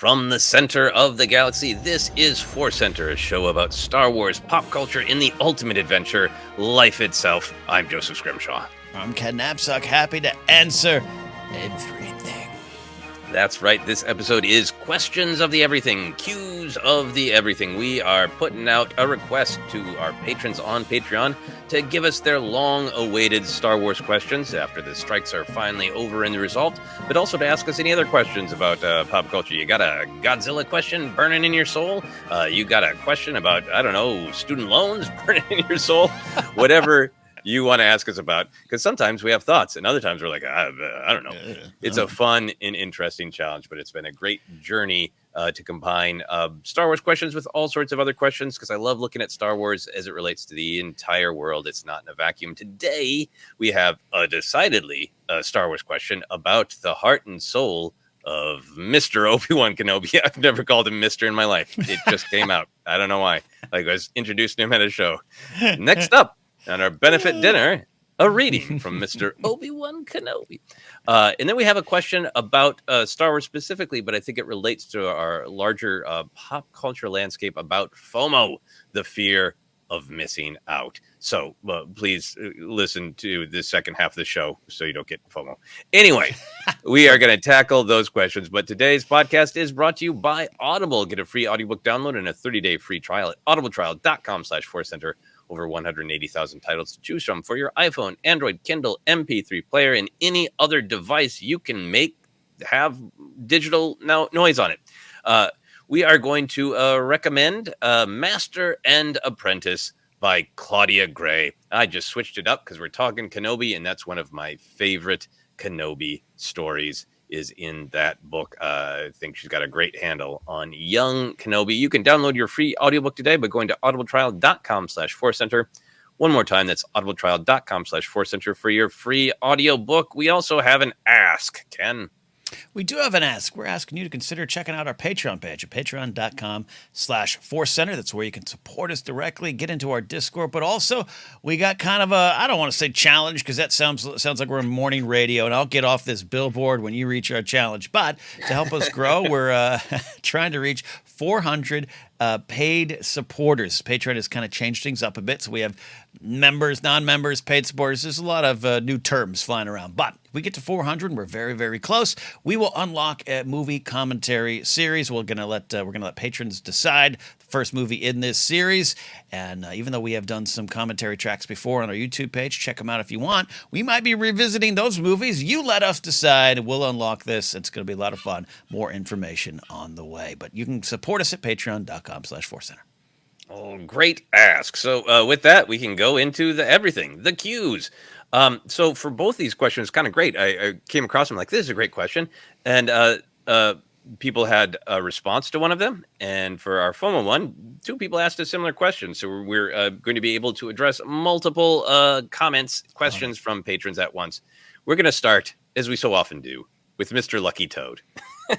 From the center of the galaxy, this is ForceCenter, a show about Star Wars pop culture in the ultimate adventure, life itself. I'm Joseph Scrimshaw. I'm Ken Napzok, happy to answer everything. That's right, this episode is Questions of the Everything, Cues of the Everything. We are putting out a request to our patrons on Patreon to give us their long-awaited Star Wars questions after the strikes are finally over and resolved, but also to ask us any other questions about pop culture. You got a Godzilla question burning in your soul? You got a question about, I don't know, student loans burning in your soul? Whatever you want to ask us about, because sometimes we have thoughts and other times we're like, I don't know. It's a fun and interesting challenge, but it's been a great journey to combine Star Wars questions with all sorts of other questions, because I love looking at Star Wars as it relates to the entire world. It's not in a vacuum. Today, we have a decidedly Star Wars question about the heart and soul of Mr. Obi-Wan Kenobi. I've never called him Mr. in my life. It just came out. I don't know why. Like, I was introducing him at a show. Next up, on our benefit dinner, a reading from Mr. Obi-Wan Kenobi. And then we have a question about Star Wars specifically, but I think it relates to our larger pop culture landscape about FOMO, the fear of missing out. So please listen to the second half of the show so you don't get FOMO. Anyway, we are going to tackle those questions, but today's podcast is brought to you by Audible. Get a free audiobook download and a 30-day free trial at audibletrial.com/ForceCenter. Over 180,000 titles to choose from for your iPhone, Android, Kindle, MP3 player, and any other device you can have digital noise on it. We are going to recommend Master and Apprentice by Claudia Gray. I just switched it up because we're talking Kenobi, and that's one of my favorite Kenobi stories is in that book. I think she's got a great handle on young Kenobi. You can download your free audiobook today by going to audibletrial.com/ForceCenter. One more time, that's audibletrial.com/ForceCenter for your free audiobook. We also have an ask, Ken. We do have an ask. We're asking you to consider checking out our Patreon page at patreon.com/ForceCenter. That's where you can support us directly, get into our Discord, but also we got kind of a, I don't want to say challenge because that sounds like we're in morning radio, and I'll get off this billboard when you reach our challenge. But to help us grow, we're trying to reach 400 paid supporters. Patreon has kind of changed things up a bit, so we have members, non-members, paid supporters. There's a lot of new terms flying around, but if we get to 400, and we're very, very close, we will unlock a movie commentary series. We're gonna let patrons decide the first movie in this series. And even though we have done some commentary tracks before on our YouTube page, check them out if you want. We might be revisiting those movies. You let us decide. We'll unlock this. It's going to be a lot of fun. More information on the way. But you can support us at patreon.com/ForceCenter. Oh, great ask. So with that, we can go into the cues. So for both these questions, kind of great. I came across them like, this is a great question. And people had a response to one of them. And for our FOMO one, 2 people asked a similar question. So we're going to be able to address multiple questions from patrons at once. We're going to start, as we so often do, with Mr. Lucky Toad. I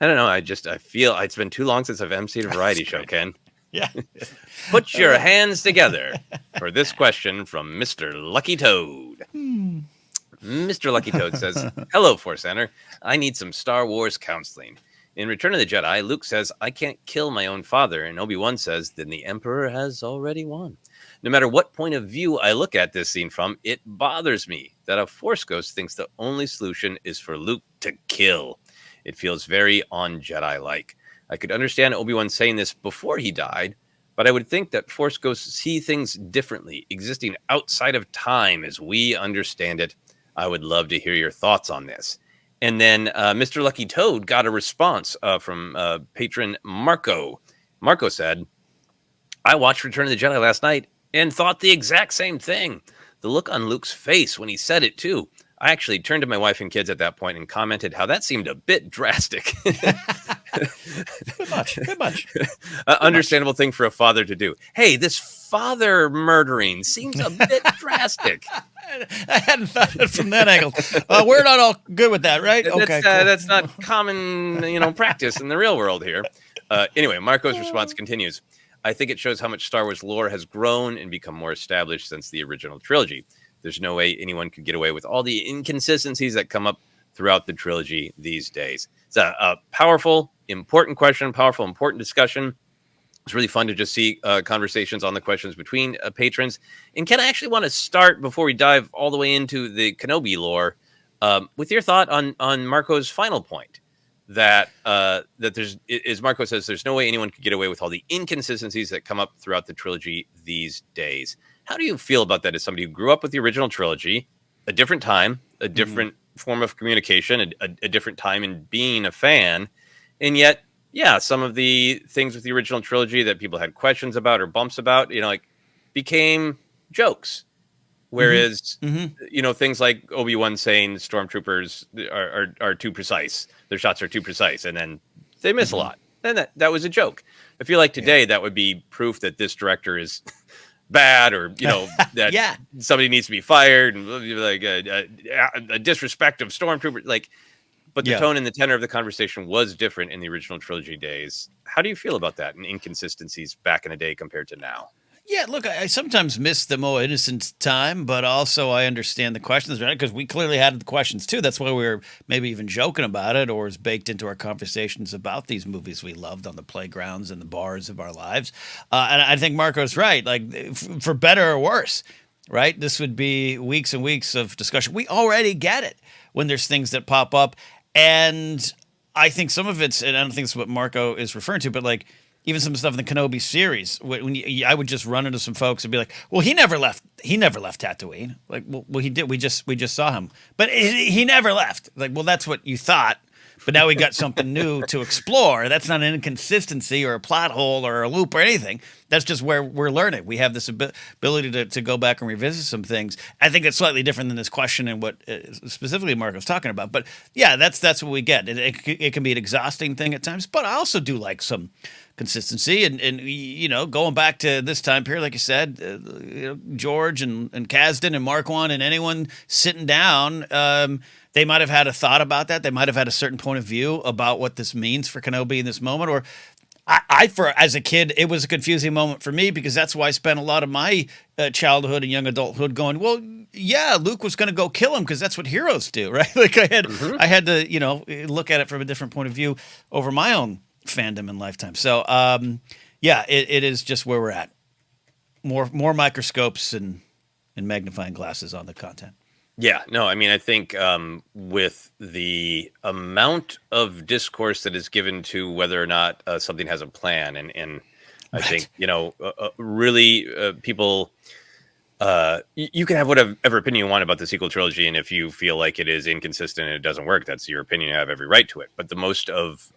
don't know. I feel it's been too long since I've emceed a variety show, Ken. Yeah. Put your hands together for this question from Mr. Lucky Toad. Mr. Lucky Toad says, hello, ForceCenter. I need some Star Wars counseling. In Return of the Jedi, Luke says, I can't kill my own father. And Obi-Wan says, then the Emperor has already won. No matter what point of view I look at this scene from, it bothers me that a Force ghost thinks the only solution is for Luke to kill. It feels very on-Jedi-like. I could understand Obi-Wan saying this before he died, but I would think that Force ghosts see things differently, existing outside of time as we understand it. I would love to hear your thoughts on this. And then Mr. Lucky Toad got a response from patron Marco. Marco said, I watched Return of the Jedi last night and thought the exact same thing. The look on Luke's face when he said it, too. I actually turned to my wife and kids at that point and commented how that seemed a bit drastic. Bit much. Understandable thing for a father to do. Hey, this father murdering seems a bit drastic. I hadn't thought of it from that angle. We're not all good with that, right? Okay, cool. That's not common, practice in the real world here. Anyway, Marco's response continues. I think it shows how much Star Wars lore has grown and become more established since the original trilogy. There's no way anyone could get away with all the inconsistencies that come up throughout the trilogy these days. It's a powerful important question, powerful, important discussion. It's really fun to just see conversations on the questions between patrons. And Ken, I actually want to start before we dive all the way into the Kenobi lore with your thought on Marco's final point that that there's, as Marco says, there's no way anyone could get away with all the inconsistencies that come up throughout the trilogy these days. How do you feel about that as somebody who grew up with the original trilogy, a different time, a different form of communication, a different time in being a fan, and yet, yeah, some of the things with the original trilogy that people had questions about or bumps about, like became jokes. Whereas, things like Obi-Wan saying stormtroopers are too precise, their shots are too precise, and then they miss a lot. And that was a joke. I feel like today that would be proof that this director is bad, or that somebody needs to be fired, and like a disrespect of stormtroopers. But the tone and the tenor of the conversation was different in the original trilogy days. How do you feel about that and inconsistencies back in the day compared to now? Yeah, look, I sometimes miss the more innocent time, but also I understand the questions, right? Because we clearly had the questions too. That's why we were maybe even joking about it, or it's baked into our conversations about these movies we loved on the playgrounds and the bars of our lives. And I think Marco's right. Like, for better or worse, right? This would be weeks and weeks of discussion. We already get it when there's things that pop up. And I think some of it's, and I don't think it's what Marco is referring to, but like, even some stuff in the Kenobi series, I would just run into some folks and be like, "Well, he never left Tatooine." Like, well, he did. We just saw him, but he never left. Like, well, that's what you thought, but now we got something new to explore. That's not an inconsistency or a plot hole or a loop or anything. That's just where we're learning. We have this ability to go back and revisit some things. I think it's slightly different than this question and what specifically Marco's talking about. But yeah, that's what we get. It can be an exhausting thing at times, but I also do like some consistency and going back to this time period, like you said, George and Kasdan and Marquand and anyone sitting down, they might have had a thought about that. They might have had a certain point of view about what this means for Kenobi in this moment. Or as a kid, it was a confusing moment for me because that's why I spent a lot of my childhood and young adulthood going, well, yeah, Luke was going to go kill him because that's what heroes do, right? Like I had to, look at it from a different point of view over my own fandom and lifetime. So it is just where we're at. More microscopes and magnifying glasses on the content. Yeah, no, I mean, I think with the amount of discourse that is given to whether or not something has a plan, and I think really people. You can have whatever opinion you want about the sequel trilogy, and if you feel like it is inconsistent and it doesn't work, that's your opinion. You have every right to it. But the most of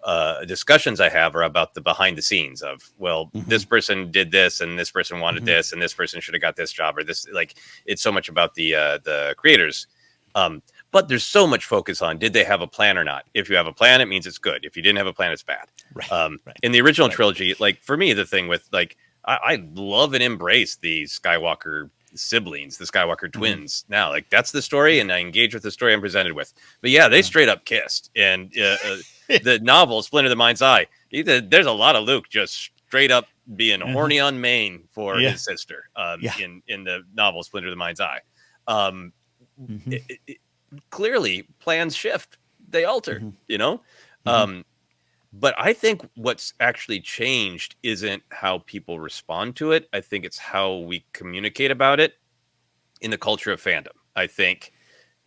discussions I have are about the behind the scenes of, well, this person did this, and this person wanted this, and this person should have got this job, or this. Like, it's so much about the creators. But there's so much focus on, did they have a plan or not? If you have a plan, it means it's good. If you didn't have a plan, it's bad. Right. In the original trilogy, like for me, the thing with I love and embrace the Skywalker siblings, the Skywalker twins. Now, like, that's the story, and I engage with the story I'm presented with. But yeah, they straight up kissed. And the novel Splinter of the Mind's Eye, there's a lot of Luke just straight up being horny on main for his sister in the novel Splinter of the Mind's Eye. Clearly, plans shift, they alter, but I think what's actually changed isn't how people respond to it. I think it's how we communicate about it in the culture of fandom. I think,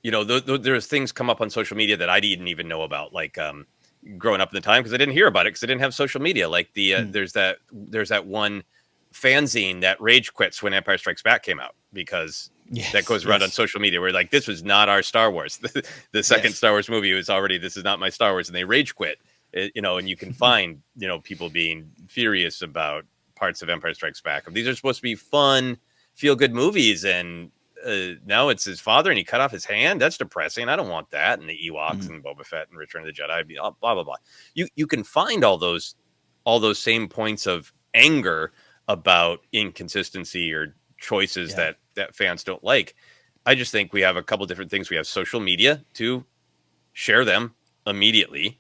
there's things come up on social media that I didn't even know about, like growing up in the time, because I didn't hear about it because I didn't have social media. Like there's that one fanzine that rage quits when Empire Strikes Back came out, because that goes around on social media where, like, this was not our Star Wars. The second Star Wars movie was already, this is not my Star Wars, and they rage quit. And you can find, people being furious about parts of Empire Strikes Back. These are supposed to be fun, feel-good movies, and now it's his father, and he cut off his hand. That's depressing. I don't want that. And the Ewoks and Boba Fett and Return of the Jedi, blah blah blah. You can find all those same points of anger about inconsistency or choices that fans don't like. I just think we have a couple different things. We have social media to share them immediately.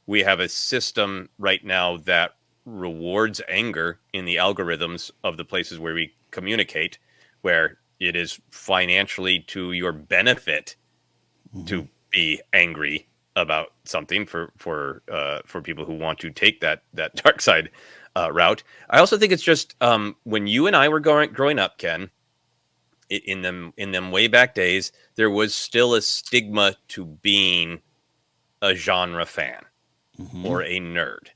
We have a system right now that rewards anger in the algorithms of the places where we communicate, where it is financially to your benefit to be angry about something for people who want to take that dark side route. I also think it's just when you and I were growing up, Ken, in them way back days, there was still a stigma to being a genre fan or a nerd.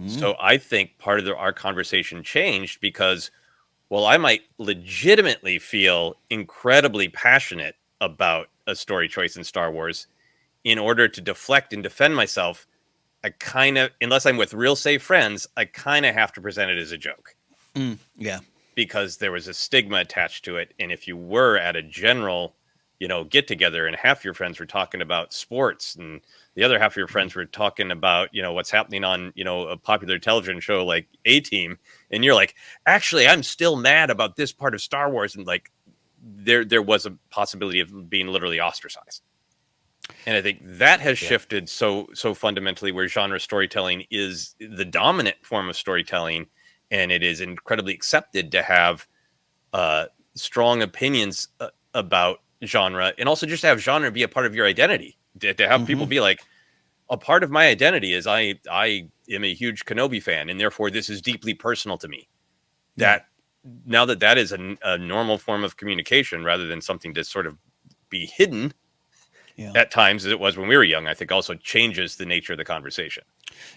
So I think part of our conversation changed because, well, I might legitimately feel incredibly passionate about a story choice in Star Wars. In order to deflect and defend myself, I kind of, unless I'm with real safe friends, I kind of have to present it as a joke. Yeah. Because there was a stigma attached to it. And if you were at a general, get together and half your friends were talking about sports and the other half of your friends were talking about, what's happening on, a popular television show like A-Team. And you're like, actually, I'm still mad about this part of Star Wars. And like, there was a possibility of being literally ostracized. And I think that has shifted so fundamentally, where genre storytelling is the dominant form of storytelling. And it is incredibly accepted to have strong opinions about genre, and also just to have genre be a part of your identity. To have people be like, a part of my identity is I am a huge Kenobi fan, and therefore this is deeply personal to me. That now that is a normal form of communication rather than something to sort of be hidden at times, as it was when we were young, I think also changes the nature of the conversation.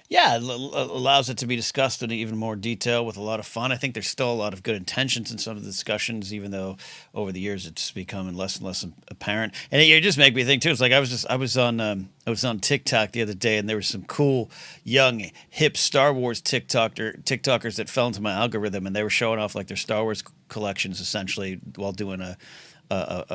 Yeah, it allows it to be discussed in even more detail with a lot of fun. I think there's still a lot of good intentions in some of the discussions, even though over the years it's becoming less and less apparent. And it just make me think too. It's like I was on TikTok the other day, and there were some cool young hip Star Wars TikTokers that fell into my algorithm, and they were showing off like their Star Wars collections essentially while doing a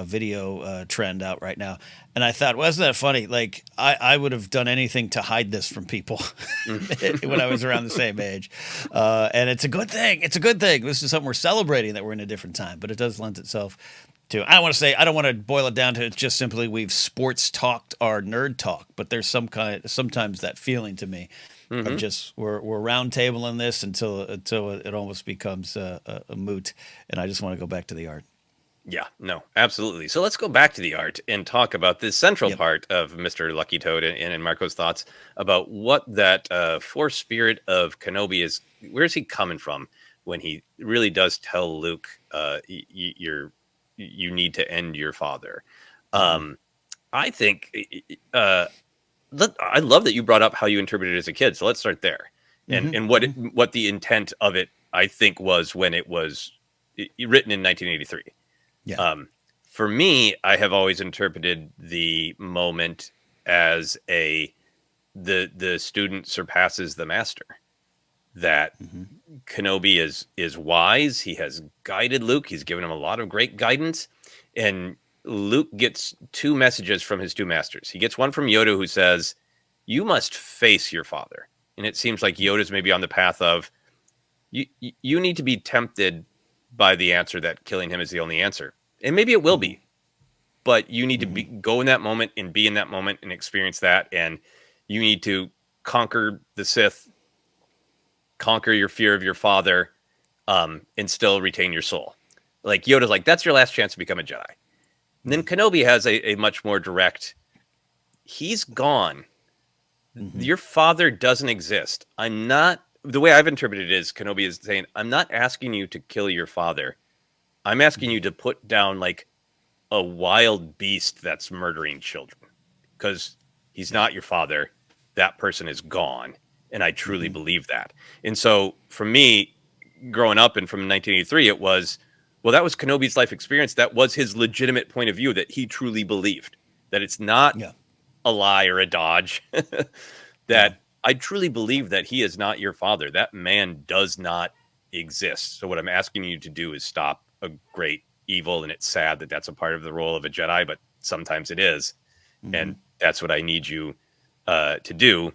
video trend out right now. And I thought, wasn't that funny? Like I would have done anything to hide this from people when I was around the same age. And it's a good thing. It's a good thing. This is something we're celebrating, that we're in a different time, but it does lend itself to, I don't want to boil it down to it's just simply we've sports talked our nerd talk, but there's sometimes that feeling to me of just we're round tabling this until it almost becomes a moot. And I just want to go back to the art. Yeah, no, absolutely. So let's go back to the art and talk about this central part of Mr. Lucky Toad and Marco's thoughts about what that force spirit of Kenobi is. Where's he coming from when he really does tell Luke, you need to end your father? I think I love that you brought up how you interpreted it as a kid. So let's start there, and what the intent of it, I think, was when it was written in 1983. Yeah. For me, I have always interpreted the moment as the student surpasses the master. That Kenobi is wise. He has guided Luke. He's given him a lot of great guidance. And Luke gets two messages from his two masters. He gets one from Yoda, who says, "You must face your father." And it seems like Yoda's maybe on the path of, you need to be tempted by the answer that killing him is the only answer. And maybe it will be, but you need to go in that moment and be in that moment and experience that. And you need to conquer the Sith, conquer your fear of your father, and still retain your soul. Like Yoda's like, that's your last chance to become a Jedi. And then Kenobi has a much more direct, he's gone. Your father doesn't exist. The way I've interpreted it is Kenobi is saying, I'm not asking you to kill your father. I'm asking you to put down like a wild beast that's murdering children, because he's not your father. That person is gone. And I truly believe that. And so for me, growing up and from 1983, it was, well, that was Kenobi's life experience. That was his legitimate point of view, that he truly believed that it's not a lie or a dodge, that I truly believe that he is not your father. That man does not exist. So what I'm asking you to do is stop a great evil. And it's sad that that's a part of the role of a Jedi, but sometimes it is. And that's what I need you to do.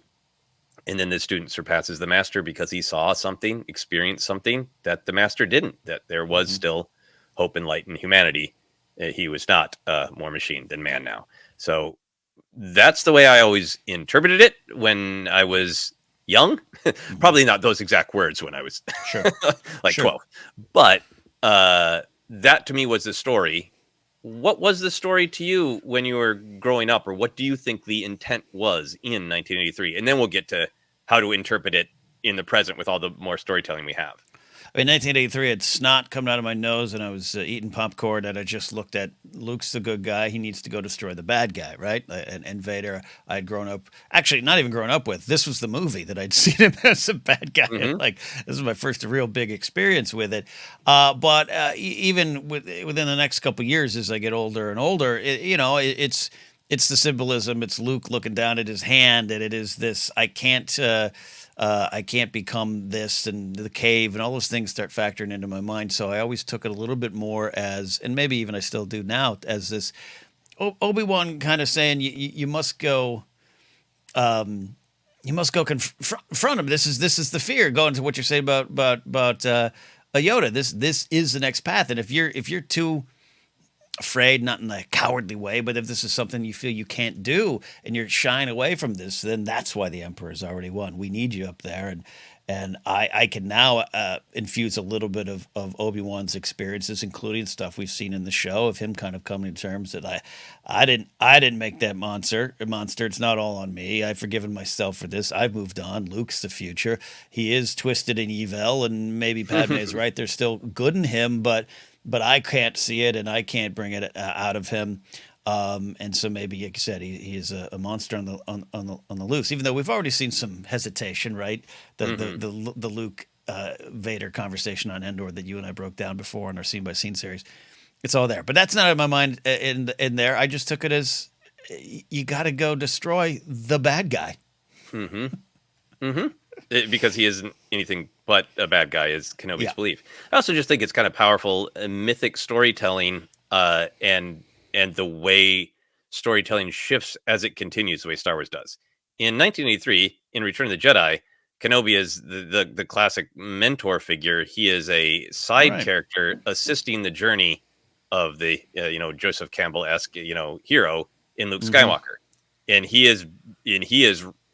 And then the student surpasses the master because he saw something, experienced something that the master didn't, that there was still hope and light in humanity. He was not more machine than man now. So that's the way I always interpreted it when I was young. Probably not those exact words when I was 12. But that to me was the story What was the story to you when you were growing up, or what do you think the intent was in 1983? And then we'll get to how to interpret it in the present with all the more storytelling we have. I mean, 1983 had snot coming out of my nose, and I was eating popcorn, and I just looked at Luke's the good guy. He needs to go destroy the bad guy, right? And Vader, I had grown up, actually, not even grown up with. This was the movie that I'd seen him as a bad guy. Mm-hmm. Like, this was my first real big experience with it. But even within the next couple of years, as I get older and older, it's the symbolism. It's Luke looking down at his hand, and it is this, I can't become this, and the cave and all those things start factoring into my mind. So I always took it a little bit more as, and maybe even I still do now, as this Obi-Wan kind of saying, you must go, confront him. This is the fear. Going to what you're saying about Yoda. This is the next path. And if you're too afraid, not in a cowardly way, but if this is something you feel you can't do and you're shying away from this, then that's why the Emperor's already won. We need you up there. And I can now infuse a little bit of Obi-Wan's experiences, including stuff we've seen in the show of him kind of coming to terms that I didn't make that monster. It's not all on me. I've forgiven myself for this. I've moved on. Luke's the future. He is twisted and evil, and maybe Padme is right. There's still good in him, but I can't see it, and I can't bring it out of him. And so maybe, like you said, he is a monster on the loose. Even though we've already seen some hesitation, right? The Luke Vader conversation on Endor that you and I broke down before in our scene by scene series. It's all there, but that's not in my mind. In there, I just took it as you got to go destroy the bad guy. Because he isn't anything but a bad guy, is Kenobi's belief. I also just think it's kind of powerful mythic storytelling, and the way storytelling shifts as it continues, the way Star Wars does. In 1983, in Return of the Jedi, Kenobi is the classic mentor figure. He is a side character assisting the journey of the Joseph Campbell-esque hero in Luke Skywalker, and he is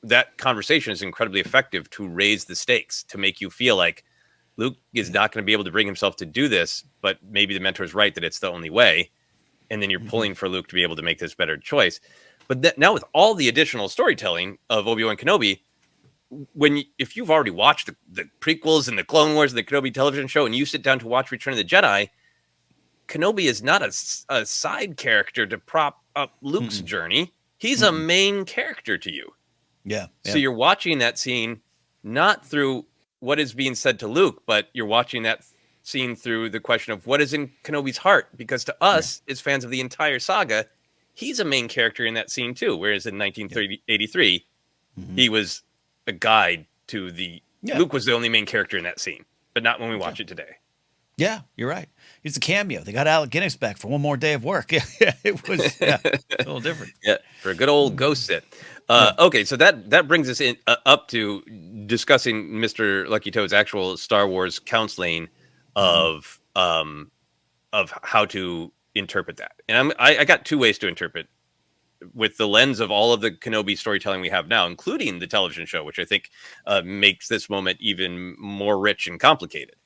that conversation is incredibly effective to raise the stakes, to make you feel like Luke is not going to be able to bring himself to do this, but maybe the mentor is right that it's the only way. And then you're pulling for Luke to be able to make this better choice. But now with all the additional storytelling of Obi-Wan Kenobi, if you've already watched the prequels and the Clone Wars and the Kenobi television show, and you sit down to watch Return of the Jedi, Kenobi is not a side character to prop up Luke's journey. He's a main character to you. Yeah. So you're watching that scene not through what is being said to Luke, but you're watching that scene through the question of what is in Kenobi's heart. Because to us, as fans of the entire saga, he's a main character in that scene too. Whereas in 1983, he was a guide to the... Luke was the only main character in that scene, but not when we watch it today. Yeah, you're right. He's a cameo. They got Alec Guinness back for one more day of work. It was a little different. Yeah, for a good old ghost sit. Okay, so that brings us in up to discussing Mr. Lucky Toad's actual Star Wars counseling of how to interpret that. And I got two ways to interpret with the lens of all of the Kenobi storytelling we have now, including the television show, which I think makes this moment even more rich and complicated.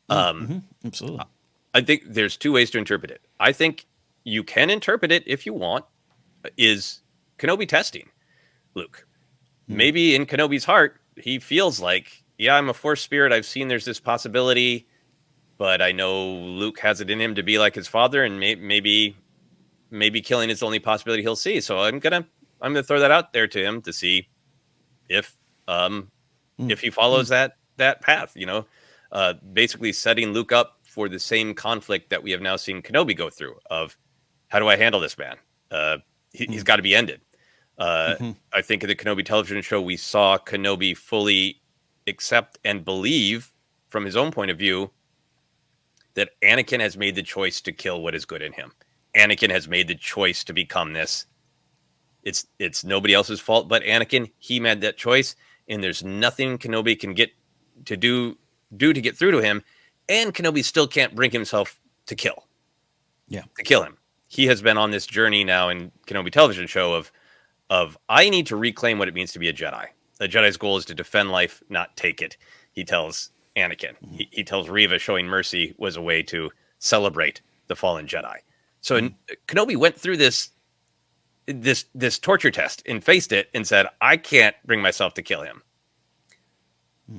Absolutely. I think there's two ways to interpret it. I think you can interpret it if you want, is Kenobi testing Luke. Maybe in Kenobi's heart, he feels like, yeah, I'm a Force spirit. I've seen there's this possibility, but I know Luke has it in him to be like his father, and maybe killing is the only possibility he'll see. So I'm gonna throw that out there to him to see if he follows that path. Basically setting Luke up for the same conflict that we have now seen Kenobi go through of, how do I handle this man? He's got to be ended. I think in the Kenobi television show, we saw Kenobi fully accept and believe from his own point of view that Anakin has made the choice to kill what is good in him. Anakin has made the choice to become this. It's nobody else's fault but Anakin. He made that choice, and there's nothing Kenobi can get to do to get through to him, and Kenobi still can't bring himself to kill him. He has been on this journey now in Kenobi television show of I need to reclaim what it means to be a Jedi. A Jedi's goal is to defend life, not take it. He tells Anakin. He tells Reva showing mercy was a way to celebrate the fallen Jedi. So Kenobi went through this torture test and faced it and said, I can't bring myself to kill him.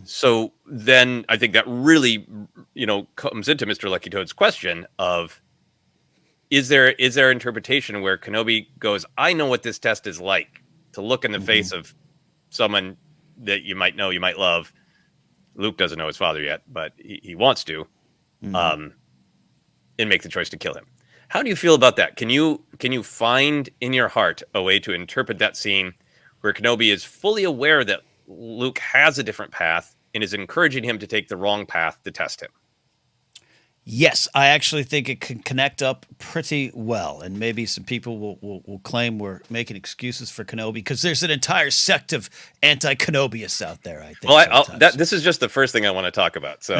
So then I think that really, comes into Mr. Lucky Toad's question of, is there interpretation where Kenobi goes, I know what this test is like, to look in the face of someone that you might know, you might love. Luke doesn't know his father yet, but he wants to, and make the choice to kill him. How do you feel about that? Can you find in your heart a way to interpret that scene where Kenobi is fully aware that Luke has a different path and is encouraging him to take the wrong path to test him? Yes, I actually think it can connect up pretty well, and maybe some people will claim we're making excuses for Kenobi because there's an entire sect of anti-Kenobiists out there. I think. Well, this is just the first thing I want to talk about. So,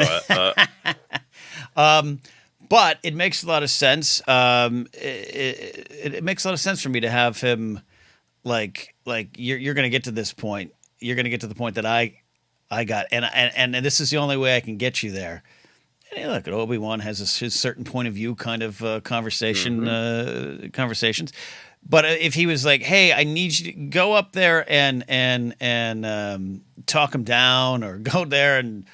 but it makes a lot of sense. It makes a lot of sense for me to have him like you're going to get to this point. You're going to get to the point that I got, and this is the only way I can get you there. Hey, look, Obi-Wan has his certain point of view kind of conversations. But if he was like, hey, I need you to go up there and talk him down, or go there and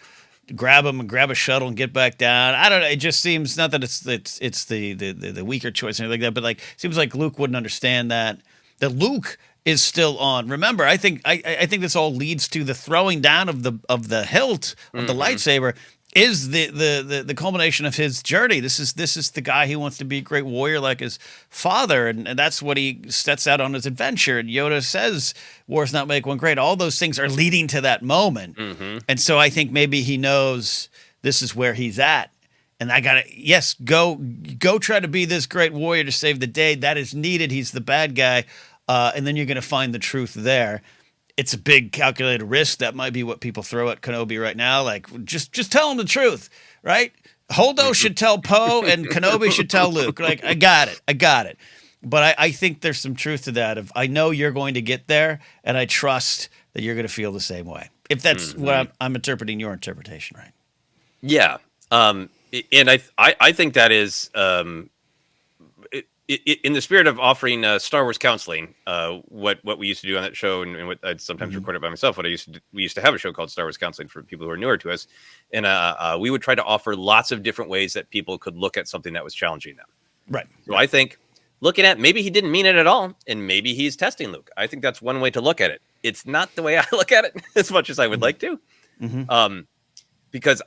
grab him and grab a shuttle and get back down. I don't know. It just seems, not that it's the weaker choice or anything like that, but like, it seems like Luke wouldn't understand that Luke is still on. Remember, I think this all leads to the throwing down of the hilt of the lightsaber is the culmination of his journey. This is the guy who wants to be a great warrior like his father, and that's what he sets out on his adventure. And Yoda says, "Wars not make one great." All those things are leading to that moment, and so I think maybe he knows this is where he's at. And I gotta, go try to be this great warrior to save the day. That is needed. He's the bad guy, and then you're gonna find the truth there. It's a big calculated risk. That might be what people throw at Kenobi right now. Like, just tell him the truth, right? Holdo should tell Poe, and Kenobi should tell Luke. Like, I got it. But I think there's some truth to that. I know you're going to get there, and I trust that you're going to feel the same way. If that's what I'm interpreting your interpretation, right? Yeah. And I think that is... in the spirit of offering Star Wars counseling, what we used to do on that show, and what I'd sometimes record it by myself. We used to have a show called Star Wars Counseling for people who are newer to us, and we would try to offer lots of different ways that people could look at something that was challenging them. Right. So I think looking at, maybe he didn't mean it at all, and maybe he's testing Luke. I think that's one way to look at it. It's not the way I look at it as much as I would like to, because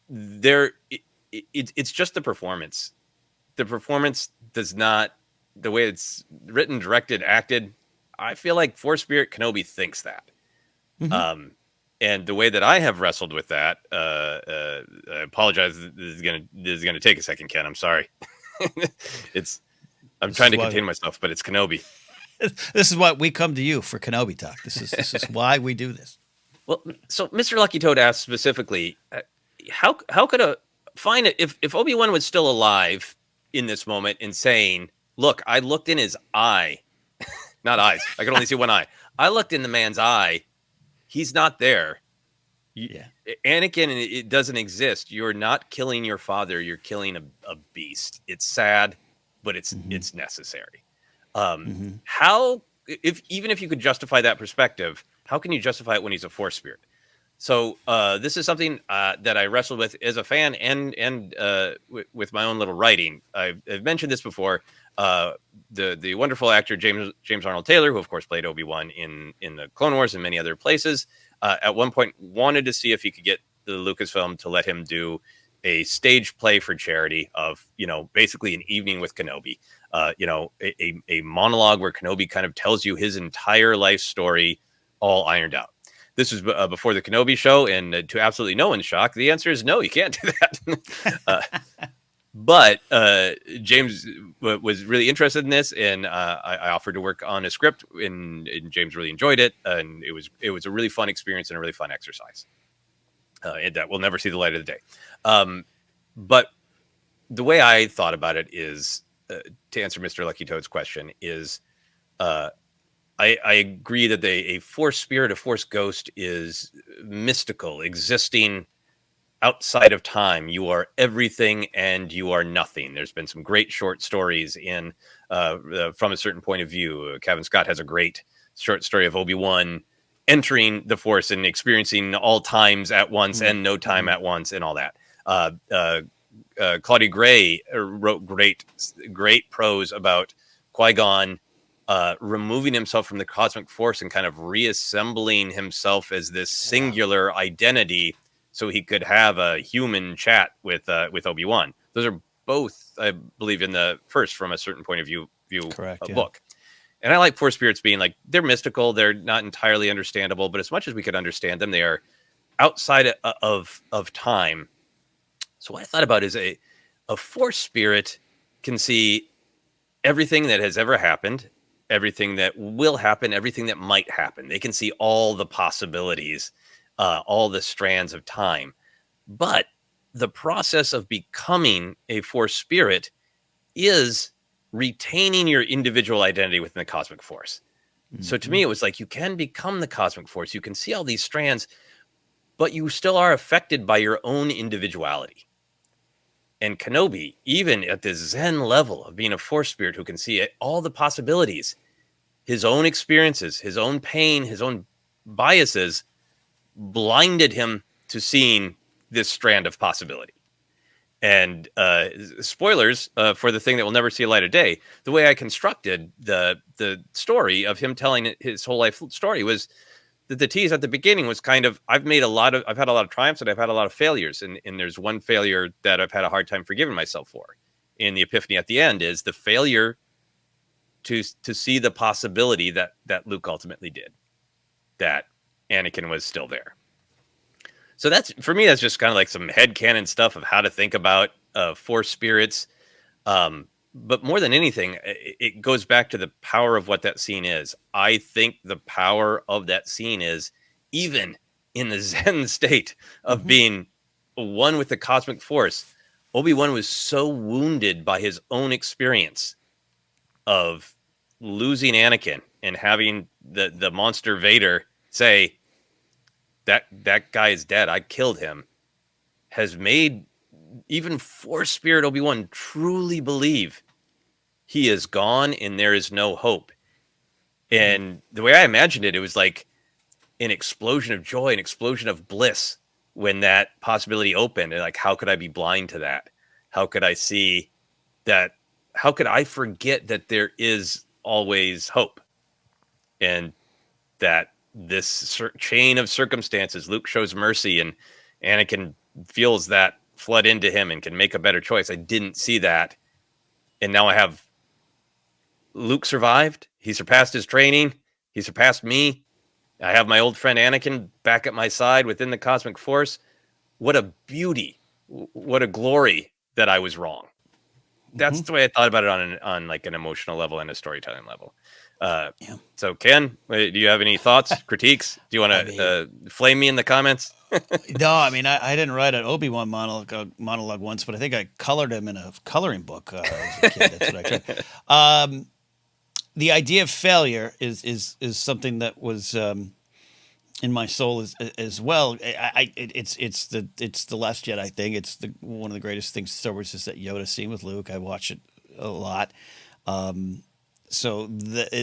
it's just the performance. The performance does not, the way it's written, directed, acted, I feel like Force Spirit Kenobi thinks that. And the way that I have wrestled with that, I apologize. This is gonna take a second, Ken. I'm sorry. I'm trying to contain myself, but it's Kenobi. This is why we come to you for Kenobi talk. This is why we do this. Well, so Mr. Lucky Toad asked specifically, how could if Obi-Wan was still alive in this moment and saying, look, I looked in his eye, not eyes. I could only see one eye. I looked in the man's eye. He's not there. Anakin, it doesn't exist. You're not killing your father. You're killing a beast. It's sad, but it's necessary. How, even if you could justify that perspective, how can you justify it when he's a Force spirit? So this is something that I wrestled with as a fan and with my own little writing. I've mentioned this before. The wonderful actor James Arnold Taylor, who of course played Obi-Wan in the Clone Wars and many other places, at one point wanted to see if he could get the Lucasfilm to let him do a stage play for charity of, basically an evening with Kenobi. A monologue where Kenobi kind of tells you his entire life story, all ironed out. This was before the Kenobi show, and to absolutely no one's shock, the answer is no, you can't do that. But James was really interested in this, and I offered to work on a script, and James really enjoyed it, and it was a really fun experience and a really fun exercise. And that will never see the light of the day. But the way I thought about it is, to answer Mr. Lucky Toad's question, is I agree that a Force spirit, a Force ghost, is mystical, existing outside of time. You are everything and you are nothing. There's been some great short stories in From a Certain Point of View. Kevin Scott has a great short story of Obi-Wan entering the Force and experiencing all times at once and no time at once and all that. Claudia Gray wrote great prose about Qui-Gon removing himself from the cosmic force and kind of reassembling himself as this singular identity so he could have a human chat with Obi-Wan. Those are both, I believe, in the first From a Certain Point of View Correct, book. And I like Force spirits being like, they're mystical, they're not entirely understandable, but as much as we could understand them, they are outside of time. So what I thought about is a Force spirit can see everything that has ever happened, everything that will happen, everything that might happen. They can see all the possibilities, all the strands of time. But the process of becoming a Force spirit is retaining your individual identity within the cosmic force. So to me, it was like, you can become the cosmic force. You can see all these strands, but you still are affected by your own individuality. And Kenobi, even at this Zen level of being a Force spirit who can see it, all the possibilities, his own experiences, his own pain, his own biases, blinded him to seeing this strand of possibility. And spoilers for the thing that will never see a light of day. The way I constructed the story of him telling his whole life story was that the tease at the beginning was kind of, I've had a lot of triumphs and I've had a lot of failures. And there's one failure that I've had a hard time forgiving myself for. And the epiphany at the end is the failure to see the possibility that Luke ultimately did, that Anakin was still there. So that's, for me, that's just kind of like some headcanon stuff of how to think about Force spirits. But more than anything, it goes back to the power of what that scene is. I think the power of that scene is, even in the Zen state of being one with the cosmic force, Obi-Wan was so wounded by his own experience of losing Anakin and having the monster Vader say, that guy is dead, I killed him, has made even Force spirit Obi-Wan truly believe he is gone and there is no hope. And the way I imagined it, it was like an explosion of joy, an explosion of bliss when that possibility opened. And like, how could I be blind to that? How could I see that? How could I forget that there is always hope? And that this chain of circumstances, Luke shows mercy and Anakin feels that flood into him and can make a better choice. I didn't see that. And now I have Luke survived. He surpassed his training. He surpassed me. I have my old friend Anakin back at my side within the cosmic force. What a beauty. What a glory that I was wrong. That's the way I thought about it on like an emotional level and a storytelling level. So Ken, do you have any thoughts, critiques? Do you want to flame me in the comments? No, I mean, I didn't write an Obi-Wan monologue once, but I think I colored him in a coloring book as a kid. That's what I tried. The idea of failure is something that was in my soul as well. It's the Last Jedi thing. It's one of the greatest things Star Wars is that Yoda scene with Luke. I watch it a lot. So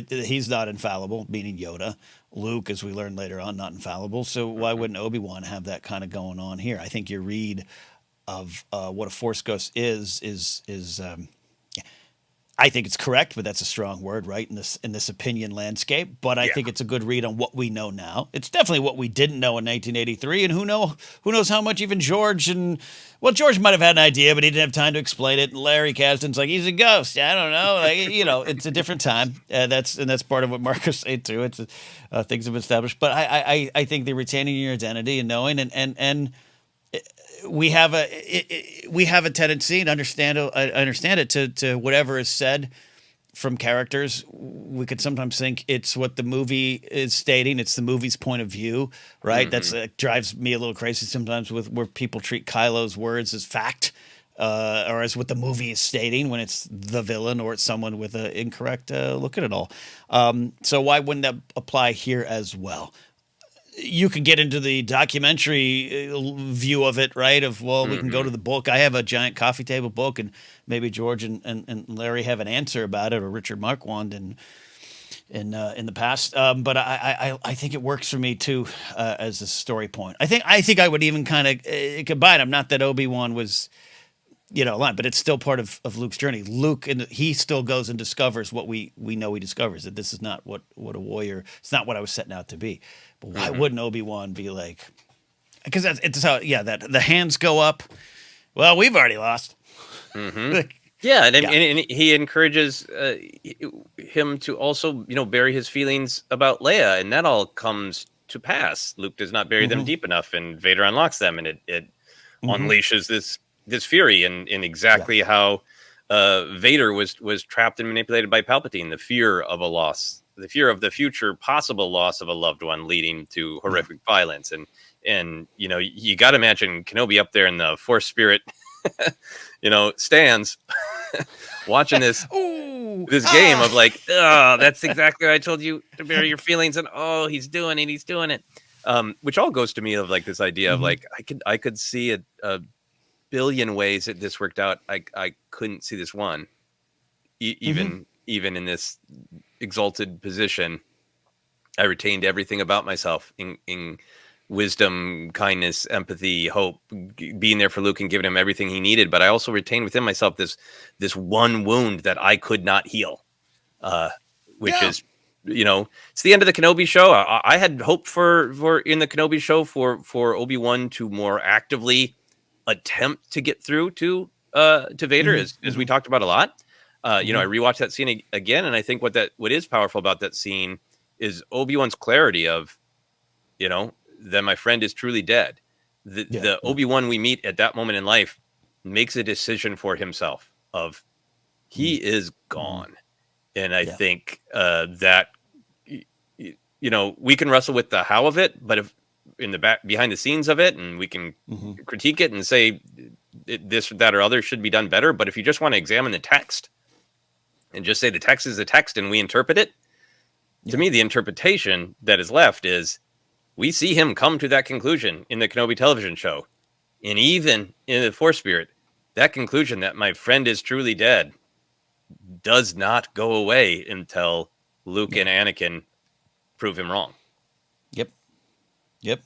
he's not infallible, meaning Yoda. Luke, as we learn later on, not infallible. So why wouldn't Obi-Wan have that kind of going on here? I think your read of what a Force ghost is I think it's correct, but that's a strong word, right? In this opinion landscape. But I think it's a good read on what we know now. It's definitely what we didn't know in 1983, and who knows how much even George might have had an idea, but he didn't have time to explain it. And Larry Kasdan's like, he's a ghost. I don't know, it's a different time. That's part of what Marcus said too. It's things have been established, but I think the retaining your identity and knowing and we have a tendency, and I understand it, to whatever is said from characters. We could sometimes think it's what the movie is stating. It's the movie's point of view, right? That's drives me a little crazy sometimes with where people treat Kylo's words as fact or as what the movie is stating when it's the villain or it's someone with an incorrect look at it all. So why wouldn't that apply here as well? you could get into the documentary view of it, right? Of, well, we can go to the book. I have a giant coffee table book, and maybe George and Larry have an answer about it, or Richard Marquand in the past. But I think it works for me too as a story point. I think I would even kind of combine them. Not that Obi-Wan was, line, but it's still part of Luke's journey. Luke, and he still goes and discovers what we know he discovers, that this is not what a warrior, it's not what I was setting out to be. But why wouldn't Obi-Wan be like, because it's how, that the hands go up. Well, we've already lost. Yeah, and he encourages him to also, bury his feelings about Leia, and that all comes to pass. Luke does not bury them deep enough, and Vader unlocks them, and it unleashes this fury in exactly how Vader was trapped and manipulated by Palpatine. The fear of a loss, the fear of the future possible loss of a loved one, leading to horrific violence, and you got to imagine Kenobi up there in the Force spirit. Stands watching this game of like, oh, that's exactly what I told you to bury your feelings, and he's doing it. Which all goes to me of like this idea of like I could see a billion ways that this worked out. I couldn't see this one, even in this exalted position. I retained everything about myself in wisdom, kindness, empathy, hope, being there for Luke and giving him everything he needed. But I also retained within myself this one wound that I could not heal, which is, it's the end of the Kenobi show. I had hoped for in the Kenobi show for Obi-Wan to more actively attempt to get through to Vader, as we talked about a lot. I rewatched that scene again, and I think what is powerful about that scene is Obi-Wan's clarity of, that my friend is truly dead. The Obi-Wan we meet at that moment in life makes a decision for himself of he is gone. And I think that, we can wrestle with the how of it, but if in the back behind the scenes of it, and we can critique it and say this, that, or other should be done better. But if you just want to examine the text and just say the text is the text and we interpret it, to me, the interpretation that is left is we see him come to that conclusion in the Kenobi television show. And even in the Force spirit, that conclusion that my friend is truly dead does not go away until Luke and Anakin prove him wrong. Yep.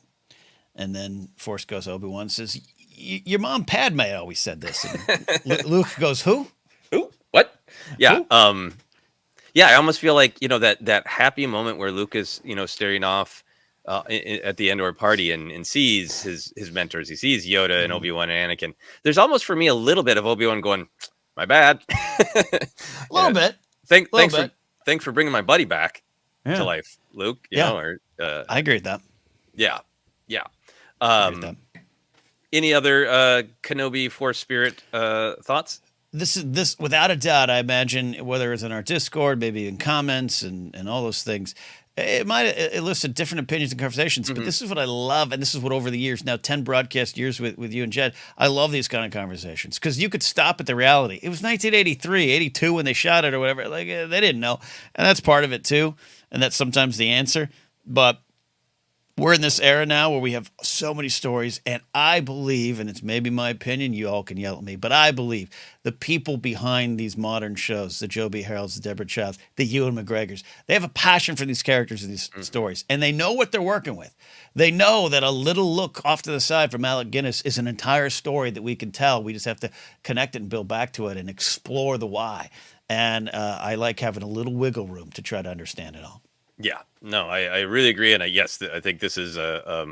And then Force Ghost Obi-Wan says, your mom Padme always said this. And Luke goes, who? What? Yeah. Who? I almost feel like, that happy moment where Luke is, staring off at the Endor party and sees his mentors. He sees Yoda and Obi-Wan and Anakin. There's almost for me a little bit of Obi-Wan going, my bad. A little bit. Thanks for bringing my buddy back to life, Luke. I agree with that. Yeah. Any other Kenobi Force Spirit thoughts? This without a doubt, I imagine, whether it's in our Discord, maybe in comments and all those things, it might elicit different opinions and conversations. But this is what I love, and this is what over the years, now 10 broadcast years with you and Jed, I love these kind of conversations because you could stop at the reality. It was 1983, 82 when they shot it or whatever. Like they didn't know, and that's part of it too, and that's sometimes the answer. But we're in this era now where we have so many stories, and I believe, and it's maybe my opinion, you all can yell at me, but I believe the people behind these modern shows, the Joe B. Harrells, the Deborah Childs, the Ewan McGregors, they have a passion for these characters and these stories, and they know what they're working with. They know that a little look off to the side from Alec Guinness is an entire story that we can tell. We just have to connect it and build back to it and explore the why. And I like having a little wiggle room to try to understand it all. Yeah, no, I really agree. And I think this is a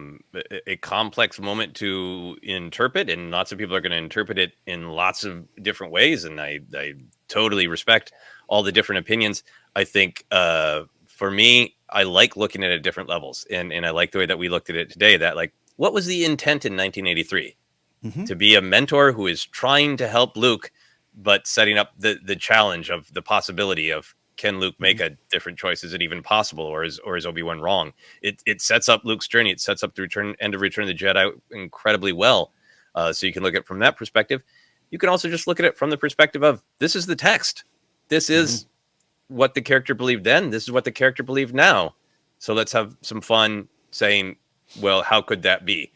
complex moment to interpret, and lots of people are going to interpret it in lots of different ways. And I totally respect all the different opinions. I think for me, I like looking at it at different levels. And I like the way that we looked at it today, that like, what was the intent in 1983? To be a mentor who is trying to help Luke, but setting up the challenge of the possibility of, can Luke make a different choice? Is it even possible, or is Obi-Wan wrong? It sets up Luke's journey. It sets up the end of Return of the Jedi incredibly well. So you can look at it from that perspective. You can also just look at it from the perspective of, this is the text. This is what the character believed then. This is what the character believed now. So let's have some fun saying, well, how could that be?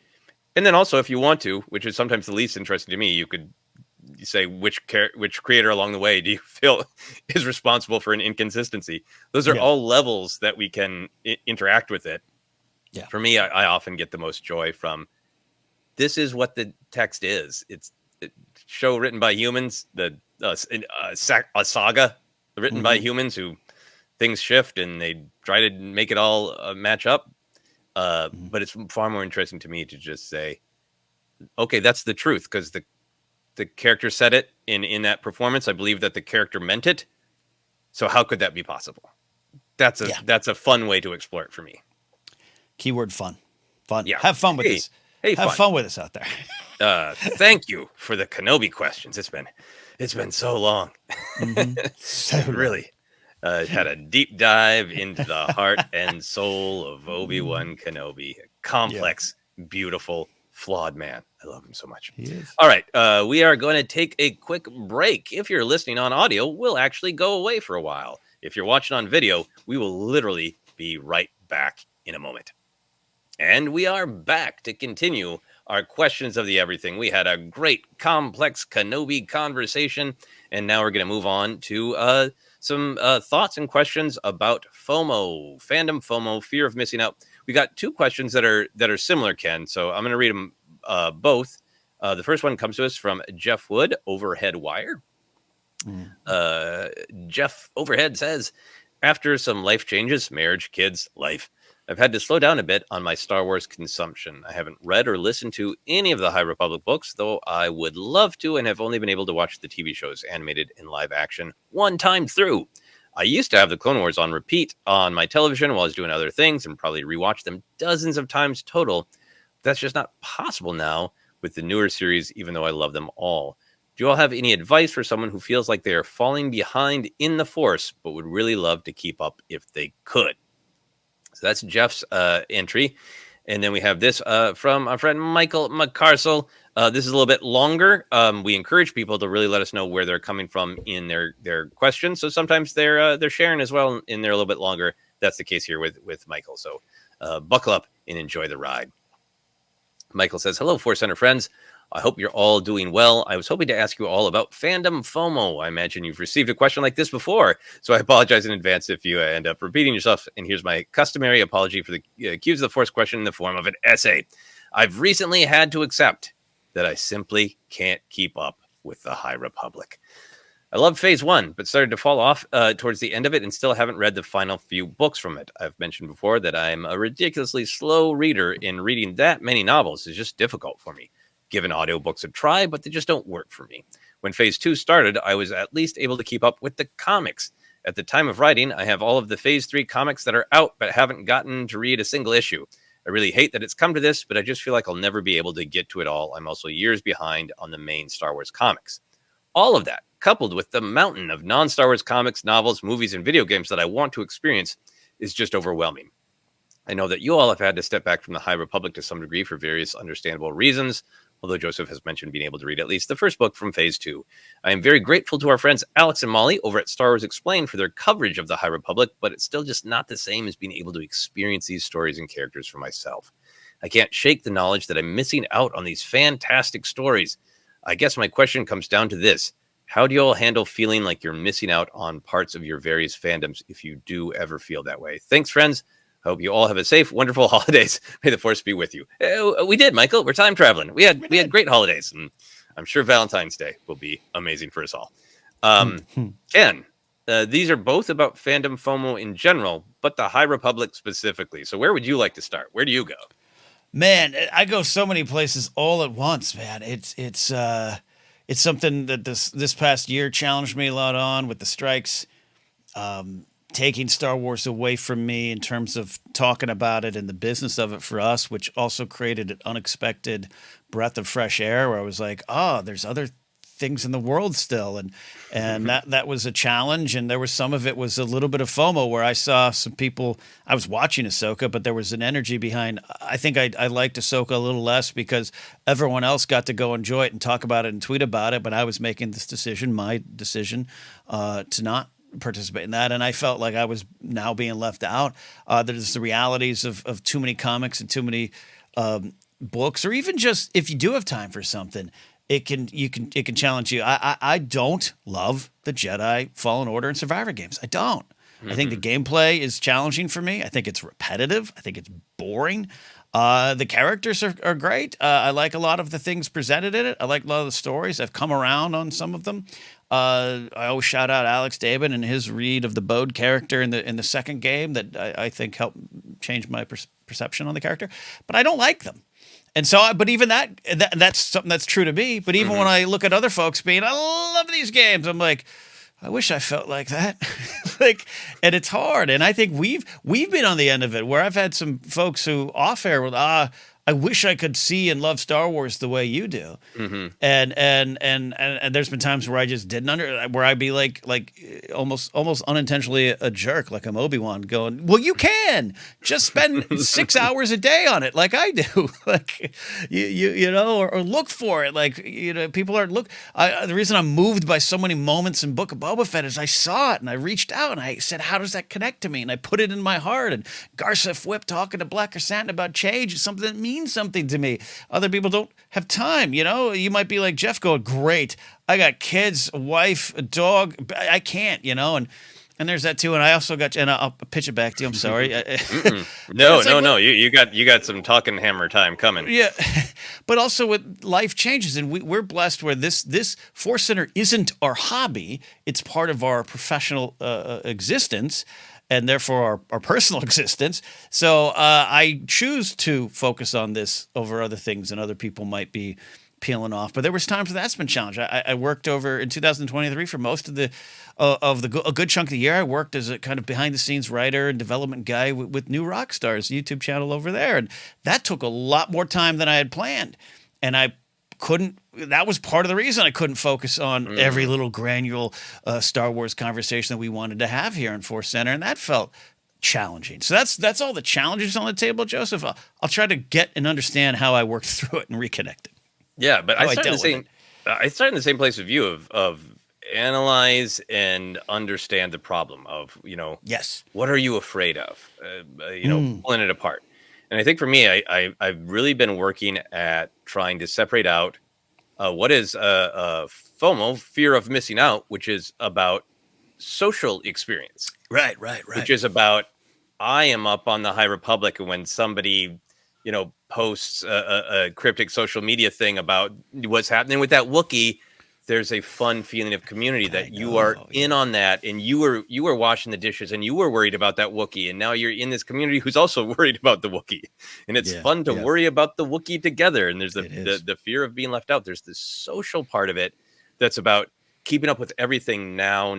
And then also, if you want to, which is sometimes the least interesting to me, you could say which creator along the way do you feel is responsible for an inconsistency. Those are Yeah. all levels that we can interact with it. Yeah. For me, I often get the most joy from this is what the text is. It's a show written by humans, a saga written by humans who things shift and they try to make it all match up. But it's far more interesting to me to just say, okay, that's the truth, because the character said it in that performance. I believe that the character meant it. So how could that be possible? That's a fun way to explore it for me. Keyword fun. Fun. Yeah. Have fun with this. Hey, Have fun with us out there. Thank you for the Kenobi questions. It's been so long. So Really had a deep dive into the heart and soul of Obi-Wan Kenobi. A complex, beautiful, flawed man. I love him so much. He is. All right. We are going to take a quick break. If you're listening on audio, we'll actually go away for a while. If you're watching on video, we will literally be right back in a moment. And we are back to continue our questions of the everything. We had a great, complex Kenobi conversation, and now we're going to move on to some thoughts and questions about FOMO, fandom FOMO, fear of missing out. We got two questions that are similar, Ken. So I'm going to read them both. The first one comes to us from Jeff Wood, Overhead Wire. Jeff Overhead says, after some life changes, marriage, kids, life, I've had to slow down a bit on my Star Wars consumption. I haven't read or listened to any of the High Republic books, though I would love to, and have only been able to watch the TV shows animated in live action one time through. I used to have the Clone Wars on repeat on my television while I was doing other things and probably rewatch them dozens of times total. That's just not possible now with the newer series, even though I love them all. Do you all have any advice for someone who feels like they are falling behind in the Force, but would really love to keep up if they could? So that's Jeff's entry. And then we have this from our friend Michael McCarsell. This is a little bit longer. We encourage people to really let us know where they're coming from in their questions. So sometimes they're sharing as well, and they're a little bit longer. That's the case here with Michael. So buckle up and enjoy the ride. Michael says, hello, ForceCenter friends. I hope you're all doing well. I was hoping to ask you all about fandom FOMO. I imagine you've received a question like this before, so I apologize in advance if you end up repeating yourself. And here's my customary apology for the Cues of the Force question in the form of an essay. I've recently had to accept that I simply can't keep up with the High Republic. I loved Phase 1, but started to fall off towards the end of it and still haven't read the final few books from it. I've mentioned before that I'm a ridiculously slow reader, and reading that many novels is just difficult for me. Given audiobooks a try, but they just don't work for me. When Phase 2 started, I was at least able to keep up with the comics. At the time of writing, I have all of the Phase 3 comics that are out, but haven't gotten to read a single issue. I really hate that it's come to this, but I just feel like I'll never be able to get to it all. I'm also years behind on the main Star Wars comics. All of that, coupled with the mountain of non-Star Wars comics, novels, movies, and video games that I want to experience, is just overwhelming. I know that you all have had to step back from the High Republic to some degree for various understandable reasons, although Joseph has mentioned being able to read at least the first book from Phase 2. I am very grateful to our friends Alex and Molly over at Star Wars Explained for their coverage of the High Republic, but it's still just not the same as being able to experience these stories and characters for myself. I can't shake the knowledge that I'm missing out on these fantastic stories. I guess my question comes down to this. How do you all handle feeling like you're missing out on parts of your various fandoms if you do ever feel that way? Thanks, friends. I hope you all have a safe, wonderful holidays. May the Force be with you. We did, Michael. We're time traveling. We had great holidays, and I'm sure Valentine's Day will be amazing for us all. Ken, these are both about fandom FOMO in general, but the High Republic specifically. So where would you like to start? Where do you go? Man, I go so many places all at once, man. It's something that this past year challenged me a lot on with the strikes. Taking Star Wars away from me in terms of talking about it and the business of it for us, which also created an unexpected breath of fresh air where I was like, oh, there's other things in the world still. And that was a challenge. And there was some of it was a little bit of FOMO where I saw some people, I was watching Ahsoka, but there was an energy behind, I think I liked Ahsoka a little less because everyone else got to go enjoy it and talk about it and tweet about it. But I was making this decision, my decision, to not participate in that, and I felt like I was now being left out. There's the realities of too many comics and too many books, or even just if you do have time for something, it can challenge you. I don't love the Jedi Fallen Order and Survivor games. I don't. I think the gameplay is challenging for me. I think it's repetitive. I think it's boring. The characters are great. I like a lot of the things presented in it. I like a lot of the stories. I've come around on some of them. I always shout out Alex Dabin and his read of the Bode character in the second game that I think helped change my perception on the character. But I don't like them. And so, but even that's something that's true to me. But even when I look at other folks being, I love these games, I'm like, I wish I felt like that. And it's hard. And I think we've been on the end of it where I've had some folks who off air were, I wish I could see and love Star Wars the way you do. And there's been times where I just didn't where I'd be like almost unintentionally a jerk, like I'm Obi-Wan going, well, you can just spend 6 hours a day on it. Like I do, like you know, or look for it. Like, you know, people aren't the reason I'm moved by so many moments in Book of Boba Fett is I saw it and I reached out and I said, how does that connect to me? And I put it in my heart, and Garsa Whip talking to Black Chrysanthemum about change is something that means something to me. Other people don't have time, you know? You might be like Jeff going, great, I got kids, a wife, a dog, I can't, you know? And there's that too. And I also got, and I'll pitch it back to you, I'm sorry. No, you got some talking hammer time coming. Yeah. But also with life changes, and we're blessed where this ForceCenter isn't our hobby, it's part of our professional existence, and therefore our personal existence. So I choose to focus on this over other things, and other people might be peeling off. But there was times where that's been challenged. I worked over in 2023 for most of a good chunk of the year. I worked as a kind of behind the scenes writer and development guy with New Rockstars YouTube channel over there, and that took a lot more time than I had planned. And I couldn't. That was part of the reason I couldn't focus on every little granular Star Wars conversation that we wanted to have here on ForceCenter, and that felt challenging. So that's all the challenges on the table, Joseph. I'll try to get and understand how I worked through it and reconnected. Yeah, but I started in the same place of you of analyze and understand the problem of, you know, yes, what are you afraid of? Pulling it apart. And I think for me, I've really been working at trying to separate out what is FOMO, fear of missing out, which is about social experience. Right. Which is about, I am up on the High Republic, and when somebody, you know, posts a cryptic social media thing about what's happening with that Wookiee, there's a fun feeling of community that you are in on that, and you were washing the dishes and you were worried about that Wookiee, and now you're in this community who's also worried about the Wookiee, and it's fun to worry about the Wookiee together. And there's the fear of being left out. There's this social part of it that's about keeping up with everything now.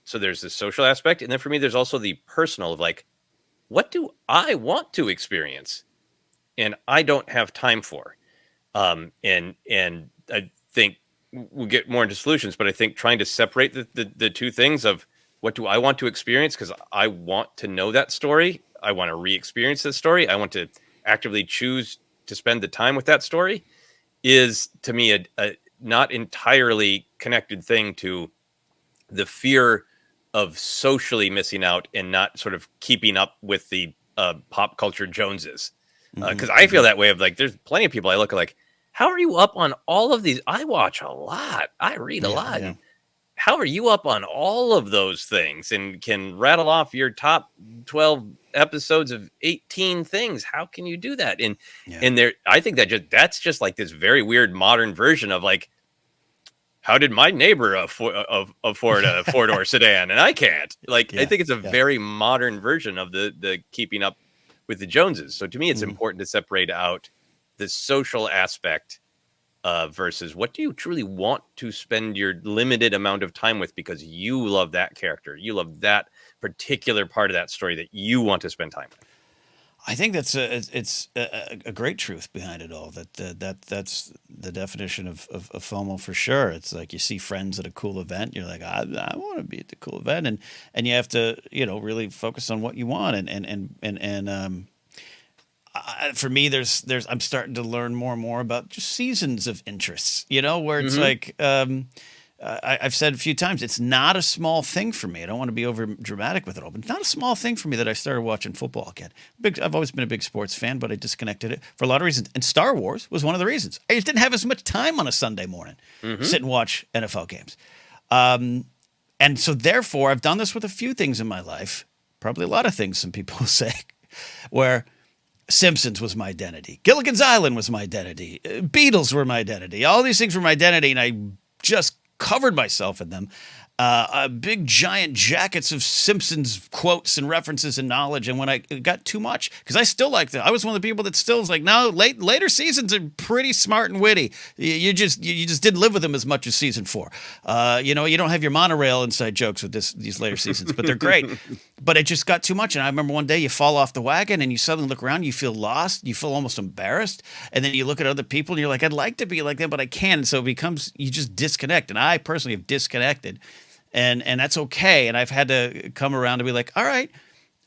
So there's the social aspect, and then for me, there's also the personal of like, what do I want to experience, and I don't have time for. And I think we'll get more into solutions, but I think trying to separate the two things of what do I want to experience, because I want to know that story, I want to re-experience the story, I want to actively choose to spend the time with that story, is to me a not entirely connected thing to the fear of socially missing out and not sort of keeping up with the pop culture Joneses. Because I feel that way of like, there's plenty of people I look at like, how are you up on all of these? I watch a lot. I read a lot. Yeah. How are you up on all of those things and can rattle off your top 12 episodes of 18 things? How can you do that? And there, I think that's just like this very weird modern version of like, how did my neighbor afford a four-door sedan and I can't? Like, I think it's a very modern version of the keeping up with the Joneses. So to me, it's important to separate out the social aspect versus what do you truly want to spend your limited amount of time with, because you love that character. You love that particular part of that story that you want to spend time with. I think that's a great truth behind it all. That's the definition of FOMO for sure. It's like you see friends at a cool event, you're like, I want to be at the cool event, and you have to, you know, really focus on what you want. For me, there's I'm starting to learn more and more about just seasons of interests. You know, where it's like I've said a few times, it's not a small thing for me. I don't want to be over dramatic with it all, but it's not a small thing for me that I started watching football again. I've always been a big sports fan, but I disconnected it for a lot of reasons. And Star Wars was one of the reasons. I just didn't have as much time on a Sunday morning, sit and watch NFL games. And so therefore, I've done this with a few things in my life, probably a lot of things, some people will say, where Simpsons was my identity. Gilligan's Island was my identity. Beatles were my identity. All these things were my identity, and I just covered myself in them. Big giant jackets of Simpsons quotes and references and knowledge. And when it got too much, because I still like that. I was one of the people that still is like, no, later seasons are pretty smart and witty. You just didn't live with them as much as season 4. You don't have your monorail inside jokes with these later seasons, but they're great. But it just got too much. And I remember one day you fall off the wagon and you suddenly look around, you feel lost, you feel almost embarrassed. And then you look at other people and you're like, I'd like to be like them, but I can't. And so it becomes, you just disconnect. And I personally have disconnected. And that's okay. And I've had to come around to be like, all right,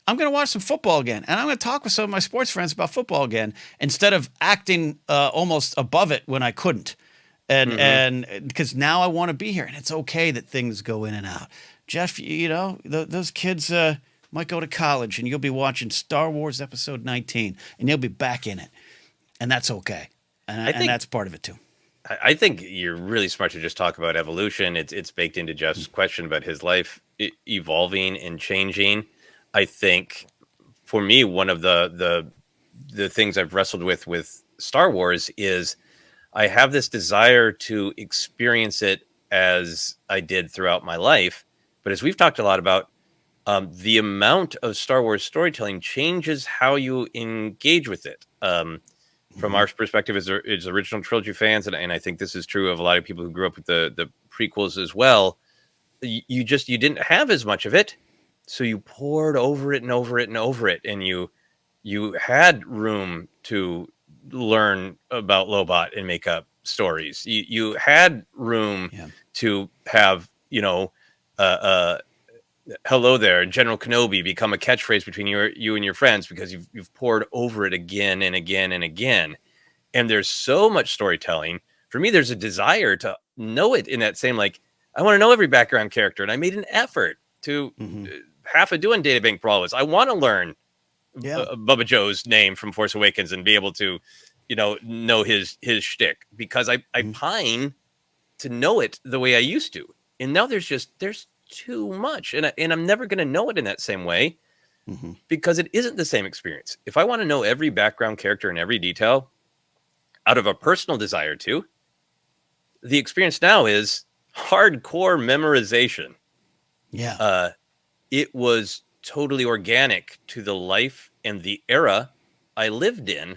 I'm going to watch some football again. And I'm going to talk with some of my sports friends about football again, instead of acting almost above it when I couldn't. And because now I want to be here. And it's okay that things go in and out. Jeff, those kids might go to college and you'll be watching Star Wars Episode 19 and you'll be back in it. And that's okay. And that's part of it too. I think you're really smart to just talk about evolution. It's baked into Jeff's question about his life evolving and changing. I think for me, one of the things I've wrestled with Star Wars is I have this desire to experience it as I did throughout my life. But as we've talked a lot about, the amount of Star Wars storytelling changes how you engage with it. From our perspective as original trilogy fans, and I think this is true of a lot of people who grew up with the prequels as well, you didn't have as much of it, so you poured over it and over it and over it, and you had room to learn about Lobot and make up stories. You had room to have, hello there, General Kenobi become a catchphrase between you and your friends because you've poured over it again and again and again. And there's so much storytelling. For me, there's a desire to know it in that same, like, I want to know every background character. And I made an effort to half of doing Databank Brawlers. I want to learn Bubba Joe's name from Force Awakens and be able to, know his shtick, because I pine to know it the way I used to. And now there's too much, and I'm never going to know it in that same way because it isn't the same experience. If I want to know every background character and every detail out of a personal desire to, the experience now is hardcore memorization. It was totally organic to the life and the era I lived in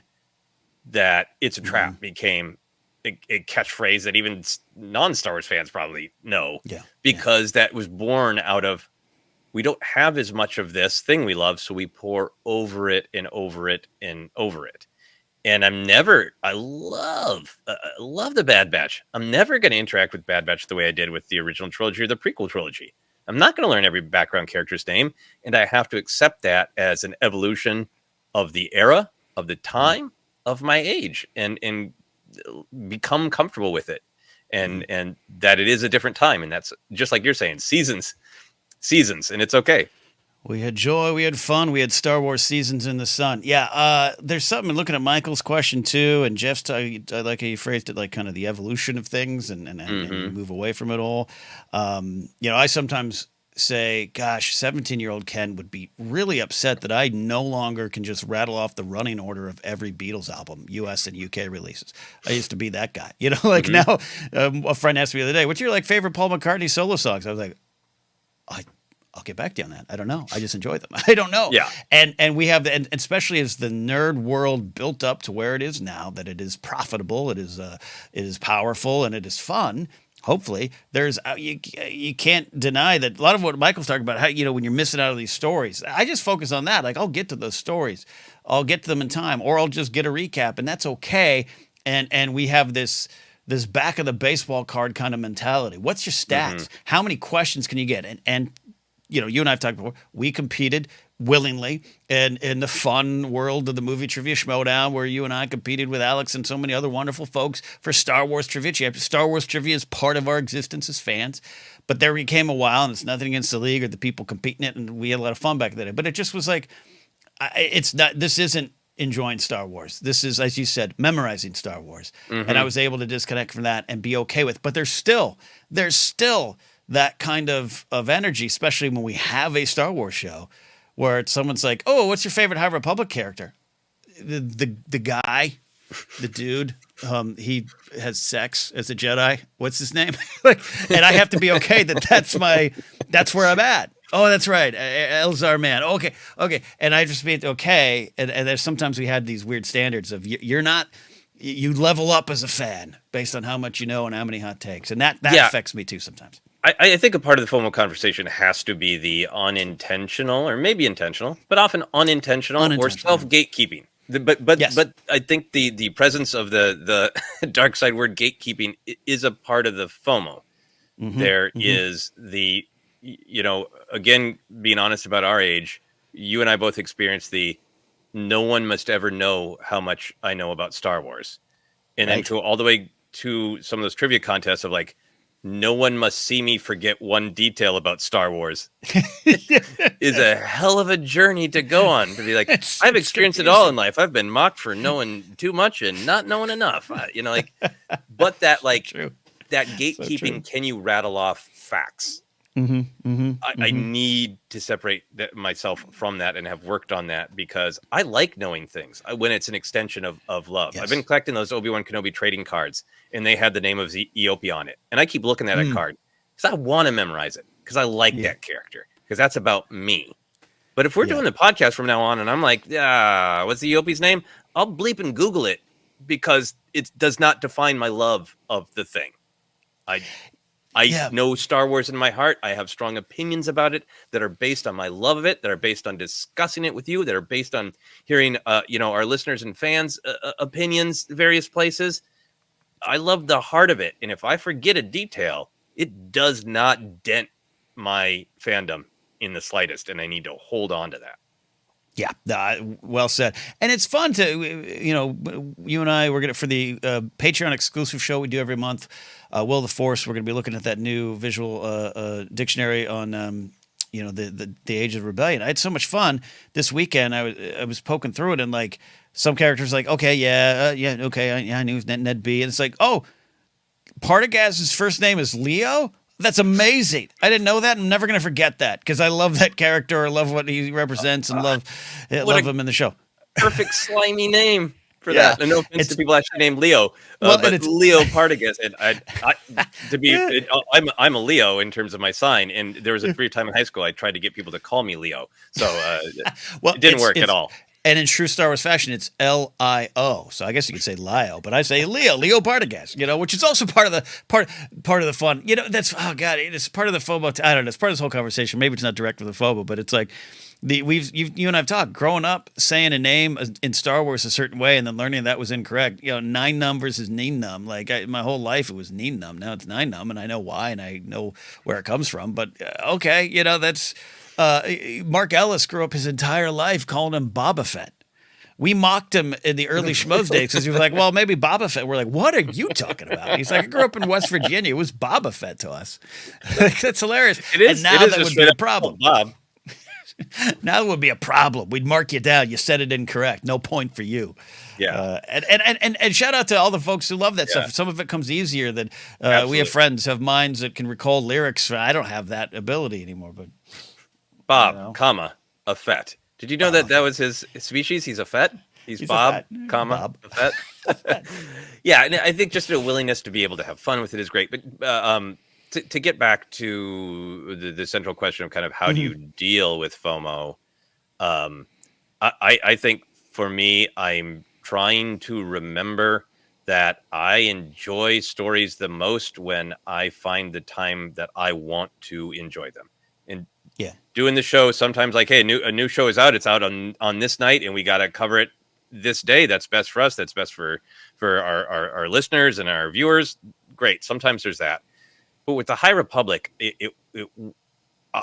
that It's a Trap became a catchphrase that even non-Star Wars fans probably know, because that was born out of, we don't have as much of this thing we love, so we pour over it and over it and over it. And I love the Bad Batch. I'm never going to interact with Bad Batch the way I did with the original trilogy or the prequel trilogy. I'm not going to learn every background character's name, and I have to accept that as an evolution of the era, of the time, of my age, and become comfortable with it, and that it is a different time, and that's just like you're saying, seasons, and it's okay. We had joy, we had fun, we had Star Wars seasons in the sun. There's something looking at Michael's question too, and Jeff's. I like how you phrased it, like kind of the evolution of things, and you move away from it all. I sometimes say, gosh, 17-year-old Ken would be really upset that I no longer can just rattle off the running order of every Beatles album, US and UK releases. I used to be that guy. Now a friend asked me the other day, what's your favorite Paul McCartney solo songs? I was like, I'll get back to you on that. I don't know. I just enjoy them. I don't know. Yeah. And we have, and especially as the nerd world built up to where it is now, that it is profitable, it is powerful, and it is fun. Hopefully, there's you can't deny that a lot of what Michael's talking about, how when you're missing out on these stories. I just focus on that. Like, I'll get to those stories, I'll get to them in time, or I'll just get a recap, and that's okay. And we have this back of the baseball card kind of mentality. What's your stats? How many questions can you get? And you and I have talked before. We competed willingly, and in the fun world of the movie Trivia Schmodown, where you and I competed with Alex and so many other wonderful folks for Star Wars trivia. Star Wars trivia is part of our existence as fans, but there became a while, and it's nothing against the league or the people competing it, and we had a lot of fun back then. But it just was like, it's not. This isn't enjoying Star Wars. This is, as you said, memorizing Star Wars, and I was able to disconnect from that and be okay with. But there's still that kind of energy, especially when we have a Star Wars show, where it's someone's like, "Oh, what's your favorite High Republic character?" The guy, the dude, he has sex as a Jedi. What's his name? And I have to be okay that's where I'm at. Oh, that's right, Elzar Man. Okay, and I just be okay. And there's sometimes we had these weird standards of you level up as a fan based on how much you know and how many hot takes, and that affects me too sometimes. I think a part of the FOMO conversation has to be the unintentional, or maybe intentional, but often unintentional or self-gatekeeping. But I think the presence of the dark side word gatekeeping is a part of the FOMO. There is the, again, being honest about our age, you and I both experienced the no one must ever know how much I know about Star Wars. And then all the way to some of those trivia contests of like, no one must see me forget one detail about Star Wars is a hell of a journey to go on, to be like, I've experienced it all in life. I've been mocked for knowing too much and not knowing enough, but that that gatekeeping, can you rattle off facts? I need to separate myself from that and have worked on that, because I like knowing things when it's an extension of love. Yes. I've been collecting those Obi-Wan Kenobi trading cards, and they had the name of Eopi on it. And I keep looking at that card because I want to memorize it, because I like that character, because that's about me. But if we're doing the podcast from now on and I'm like, what's the Eopi's name? I'll bleep and Google it, because it does not define my love of the thing. I know Star Wars in my heart. I have strong opinions about it that are based on my love of it, that are based on discussing it with you, that are based on hearing, our listeners and fans' opinions, various places. I love the heart of it. And if I forget a detail, it does not dent my fandom in the slightest. And I need to hold on to that. Yeah, well said. And it's fun to, you and I, we're going to, for the Patreon exclusive show we do every month, Will of the Force, we're going to be looking at that new visual dictionary on, the Age of Rebellion. I had so much fun this weekend. I was poking through it, and like some characters like, okay, I knew Ned B. And it's like, oh, Partagaz's first name is Leo? That's amazing. I didn't know that. I'm never going to forget that, because I love that character. I love what he represents, and love him in the show. Perfect slimy name for that. And no offense to people actually named Leo, but Leo Partagaz. And I'm a Leo in terms of my sign. And there was a brief time in high school I tried to get people to call me Leo, so it didn't work at all. And in true Star Wars fashion, it's Lio. So I guess you could say Lio, but I say Leo Partagaz, which is also part of the fun. That's, it's part of the FOMO. I don't know. It's part of this whole conversation. Maybe it's not direct with the FOMO, but it's like you and I've talked growing up saying a name in Star Wars a certain way, and then learning that was incorrect. 9 numbers is Neenum. Like my whole life it was Neenum. Now it's 9 Num, and I know why, and I know where it comes from. But that's. Mark Ellis grew up his entire life calling him Boba Fett. We mocked him in the early Schmoes days because he was like, well, maybe Boba Fett. We're like, what are you talking about? He's like, I grew up in West Virginia. It was Boba Fett to us. That's hilarious. It is. And now that would be a problem. Bob. Now it would be a problem. We'd mark you down. You said it incorrect. No point for you. Yeah. And shout out to all the folks who love that stuff. Some of it comes easier than we have friends have minds that can recall lyrics. I don't have that ability anymore, but. Bob, a Fett. Did you know that was his species? He's a Fett. He's Bob, a Fett. Yeah, and I think just a willingness to be able to have fun with it is great. But to get back to the central question of kind of how do you deal with FOMO, I think for me, I'm trying to remember that I enjoy stories the most when I find the time that I want to enjoy them. And doing the show sometimes like, hey, a new show is out. It's out on this night, and we got to cover it this day. That's best for us. That's best for our listeners and our viewers. Great. Sometimes there's that. But with the High Republic,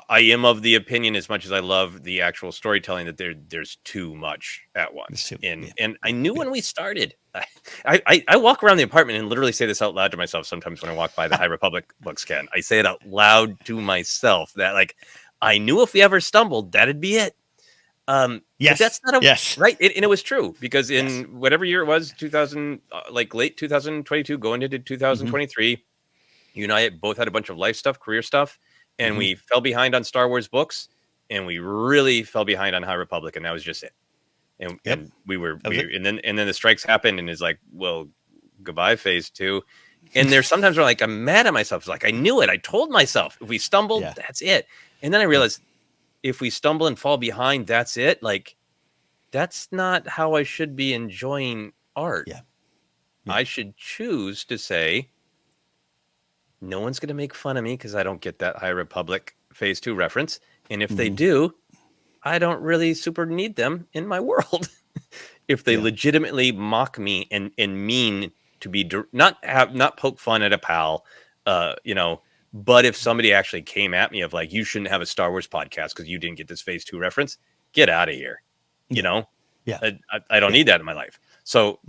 I am of the opinion, as much as I love the actual storytelling, that there's too much at once. And I knew when we started, I walk around the apartment and literally say this out loud to myself sometimes when I walk by the High Republic books, Ken. I say it out loud to myself that, like, I knew if we ever stumbled, that'd be it. Yes, but that's not yes, right. And it was true, because in whatever year it was, 2000, like late 2022, going into 2023, you and I both had a bunch of life stuff, career stuff, and we fell behind on Star Wars books, and we really fell behind on High Republic, and that was just it. And and then the strikes happened, and it's like, well, goodbye, phase 2. And there's sometimes where, like, I'm mad at myself. It's like, I knew it. I told myself if we stumbled, that's it. And then I realized, if we stumble and fall behind, that's it. Like, that's not how I should be enjoying art. I should choose to say, no one's going to make fun of me because I don't get that High Republic phase 2 reference. And if they do, I don't really super need them in my world. If they legitimately mock me and mean to be not poke fun at a pal, but if somebody actually came at me of like, you shouldn't have a Star Wars podcast because you didn't get this phase 2 reference, get out of here. I don't need that in my life. So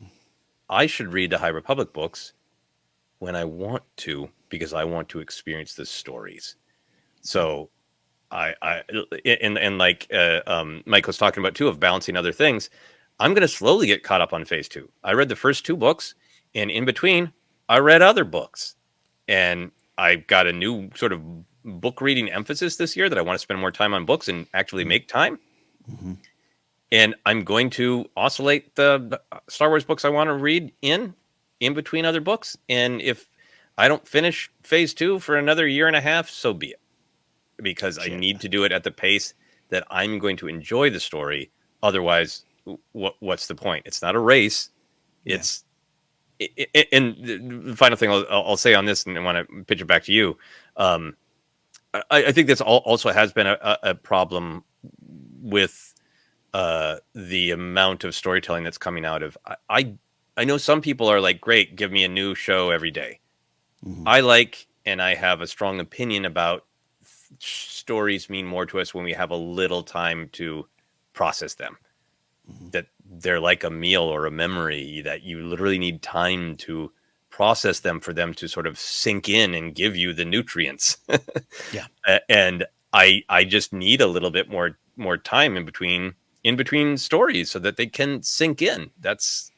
I should read the High Republic books when I want to, because I want to experience the stories. So Mike was talking about too, of balancing other things. I'm going to slowly get caught up on phase 2. I read the first 2 books, and in between I read other books, and I've got a new sort of book reading emphasis this year, that I want to spend more time on books and actually make time. And I'm going to oscillate the Star Wars books I want to read in between other books. And if I don't finish phase 2 for another year and a half, so be it, because I need to do it at the pace that I'm going to enjoy the story. Otherwise, what's the point? It's not a race. It's and the final thing I'll say on this, and I want to pitch it back to you. I think this also has been a problem with the amount of storytelling that's coming out of. I know some people are like, great, give me a new show every day. I like, and I have a strong opinion about, stories mean more to us when we have a little time to process them. That they're like a meal or a memory, that you literally need time to process them for them to sort of sink in and give you the nutrients. And I just need a little bit more time in between stories so that they can sink in. That's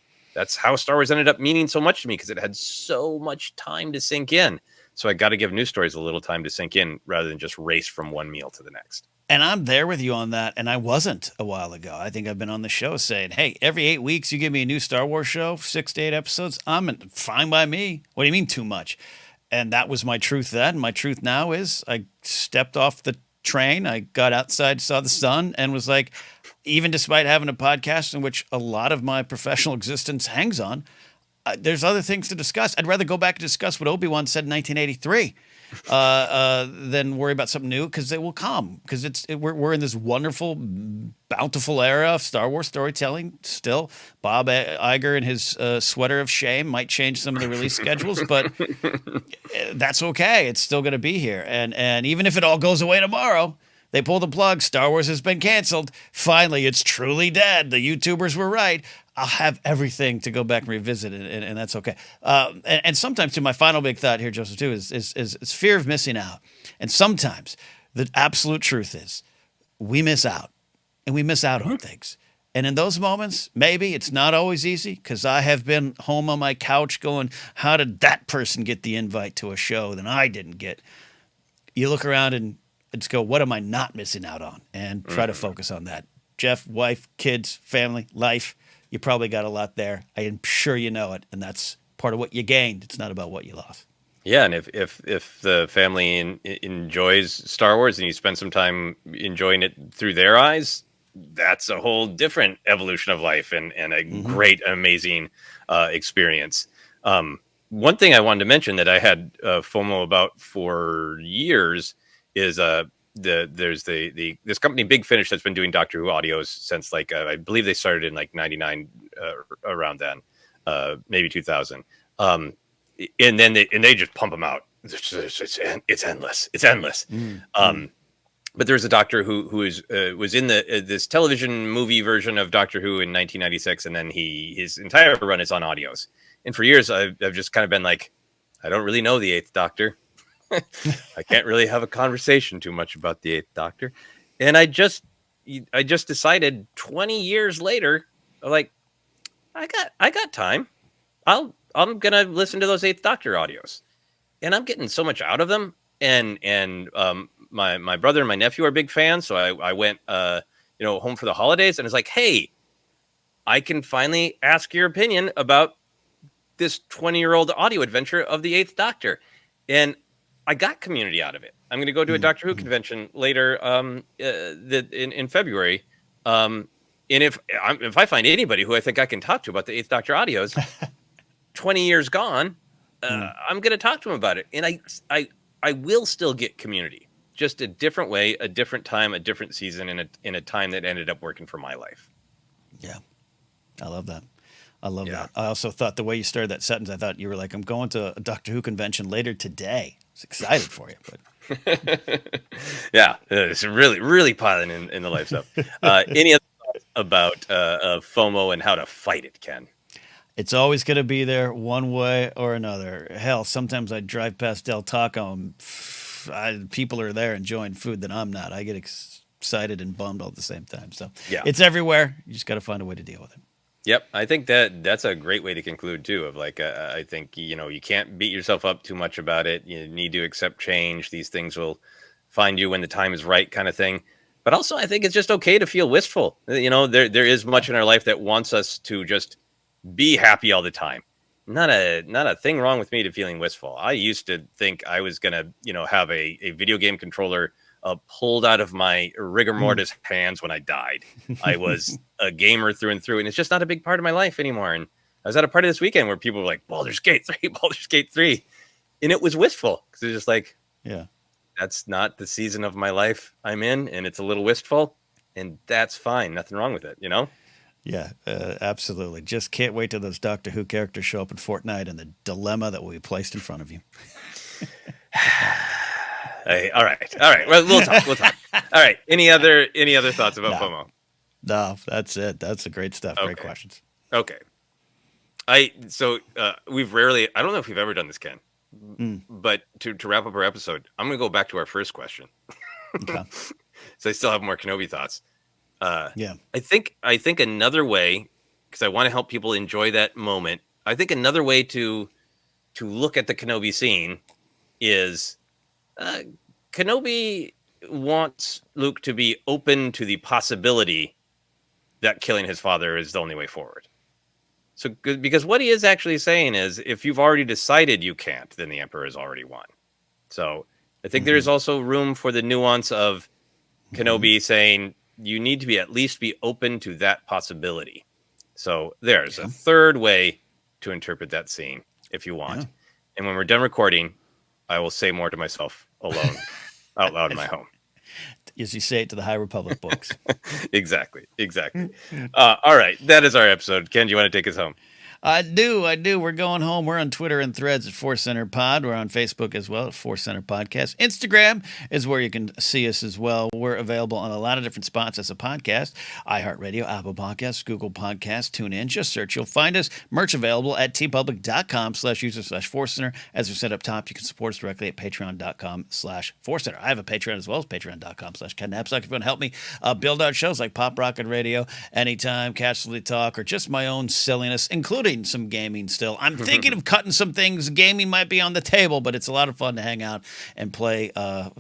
how Star Wars ended up meaning so much to me, because it had so much time to sink in. So I got to give new stories a little time to sink in, rather than just race from one meal to the next. And I'm there with you on that. And I wasn't a while ago. I think I've been on the show saying, hey, every 8 weeks you give me a new Star Wars show, 6 to 8 episodes. I'm fine by me. What do you mean too much? And that was my truth then. My truth now is I stepped off the train. I got outside, saw the sun, and was like, even despite having a podcast in which a lot of my professional existence hangs on, there's other things to discuss. I'd rather go back and discuss what Obi-Wan said in 1983 than worry about something new, because it will come. Because we're in this wonderful, bountiful era of Star Wars storytelling still. Bob Iger and his sweater of shame might change some of the release schedules, but that's okay. It's still going to be here. And even if it all goes away tomorrow, they pull the plug, Star Wars has been canceled, finally, it's truly dead, the YouTubers were right, I'll have everything to go back and revisit it, and that's okay. And sometimes, too, my final big thought here, Joseph, too, is fear of missing out. And sometimes the absolute truth is we miss out, and we miss out on things. And in those moments, maybe it's not always easy, because I have been home on my couch going, how did that person get the invite to a show that I didn't get? You look around and just go, what am I not missing out on? And try to focus on that. Jeff, wife, kids, family, life, you probably got a lot there. I am sure you know it, and that's part of what you gained. It's not about what you lost. Yeah, and if the family enjoys Star Wars and you spend some time enjoying it through their eyes, that's a whole different evolution of life and a great, amazing experience. One thing I wanted to mention that I had FOMO about for years is there's this company Big Finish that's been doing Doctor Who audios since like I believe they started in like 99 around then, maybe 2000. And then they just pump them out. It's endless. but there's a doctor who was in the this television movie version of Doctor Who in 1996, and then his entire run is on audios. And for years, I've just kind of been like, I don't really know the Eighth Doctor. I can't really have a conversation too much about the Eighth Doctor. And I just decided 20 years later, like, I got time. I'm gonna listen to those Eighth Doctor audios, and I'm getting so much out of them. And my brother and my nephew are big fans, so I went home for the holidays, and it's like, hey, I can finally ask your opinion about this 20-year-old audio adventure of the Eighth Doctor, and I got community out of it. I'm going to go to a Doctor Who convention later in February, and if I find anybody who I think I can talk to about the Eighth Doctor audios, 20 years gone, I'm going to talk to him about it, and I will still get community, just a different way, a different time, a different season, in a time that ended up working for my life. Yeah, I love that. I love that. I also thought the way you started that sentence, I thought you were like, I'm going to a Doctor Who convention later today. I was excited for you. But yeah, it's really, really piling in the life stuff. Any other thoughts about FOMO and how to fight it, Ken? It's always going to be there one way or another. Hell, sometimes I drive past Del Taco and people are there enjoying food that I'm not. I get excited and bummed all at the same time. So it's everywhere. You just got to find a way to deal with it. Yep, I think that's a great way to conclude too. Of like, I think you can't beat yourself up too much about it. You need to accept change. These things will find you when the time is right, kind of thing. But also, I think it's just okay to feel wistful. There is much in our life that wants us to just be happy all the time. Not a thing wrong with me to feeling wistful. I used to think I was gonna have a video game controller pulled out of my rigor mortis hands when I died. I was a gamer through and through, and it's just not a big part of my life anymore. And I was at a party this weekend where people were like, Baldur's Gate 3, Baldur's Gate 3. And it was wistful because it's just like, that's not the season of my life I'm in, and it's a little wistful, and that's fine. Nothing wrong with it, Yeah, absolutely. Just can't wait till those Doctor Who characters show up in Fortnite and the dilemma that will be placed in front of you. Hey, all right. Well, we'll talk. All right. Any other thoughts about FOMO? No, that's it. That's the great stuff. Okay. Great questions. Okay. We've rarely, I don't know if we've ever done this, Ken, but to wrap up our episode, I'm going to go back to our first question. Okay. So I still have more Kenobi thoughts. I think another way, because I want to help people enjoy that moment, I think another way to look at the Kenobi scene is Kenobi wants Luke to be open to the possibility that killing his father is the only way forward. So, because what he is actually saying is, if you've already decided you can't, then the Emperor has already won. So I think there's also room for the nuance of Kenobi saying you need to at least be open to that possibility. So there's a third way to interpret that scene if you want. Yeah. And when we're done recording, I will say more to myself alone out loud in my home. As you say it to the High Republic books. Exactly. All right. That is our episode. Ken, do you want to take us home? I do. We're going home. We're on Twitter and Threads at ForceCenter Pod. We're on Facebook as well at ForceCenter Podcast. Instagram is where you can see us as well. We're available on a lot of different spots as a podcast. iHeartRadio, Apple Podcasts, Google Podcasts, TuneIn. Just search. You'll find us. Merch available at tpublic.com/user/ForceCenter. As we said up top, you can support us directly at patreon.com/ForceCenter. I have a Patreon as well as patreon.com/Ken Napzok. If you want to help me build out shows like Pop Rocket Radio, Anytime, Casualty Talk, or just my own silliness, including some gaming still. I'm thinking of cutting some things. Gaming might be on the table, but it's a lot of fun to hang out and play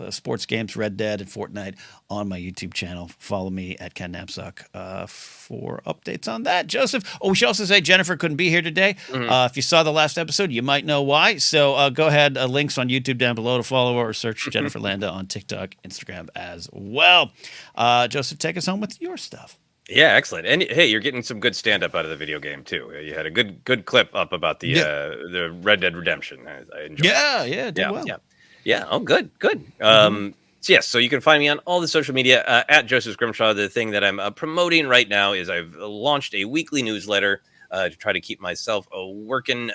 sports games, Red Dead and Fortnite on my YouTube channel. Follow me at Ken Napzok for updates on that. Joseph, we should also say Jennifer couldn't be here today. If you saw the last episode, you might know why. So go ahead, links on YouTube down below to follow her, or search Jennifer Landa on TikTok, Instagram as well. Joseph, take us home with your stuff. Yeah, excellent. And hey, you're getting some good stand-up out of the video game too. You had a good clip up about the Red Dead Redemption. I enjoyed it. Yeah. Oh, good. So you can find me on all the social media at Joseph Scrimshaw. The thing that I'm promoting right now is I've launched a weekly newsletter to try to keep myself working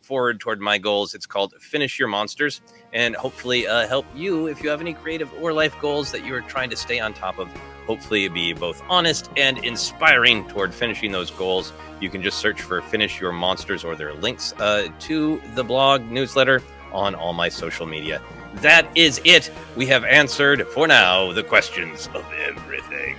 forward toward my goals. It's called Finish Your Monsters, and hopefully help you if you have any creative or life goals that you are trying to stay on top of. Hopefully be both honest and inspiring toward finishing those goals. You can just search for Finish Your Monsters, or there are links to the blog newsletter on all my social media. That is it. We have answered, for now, the questions of everything.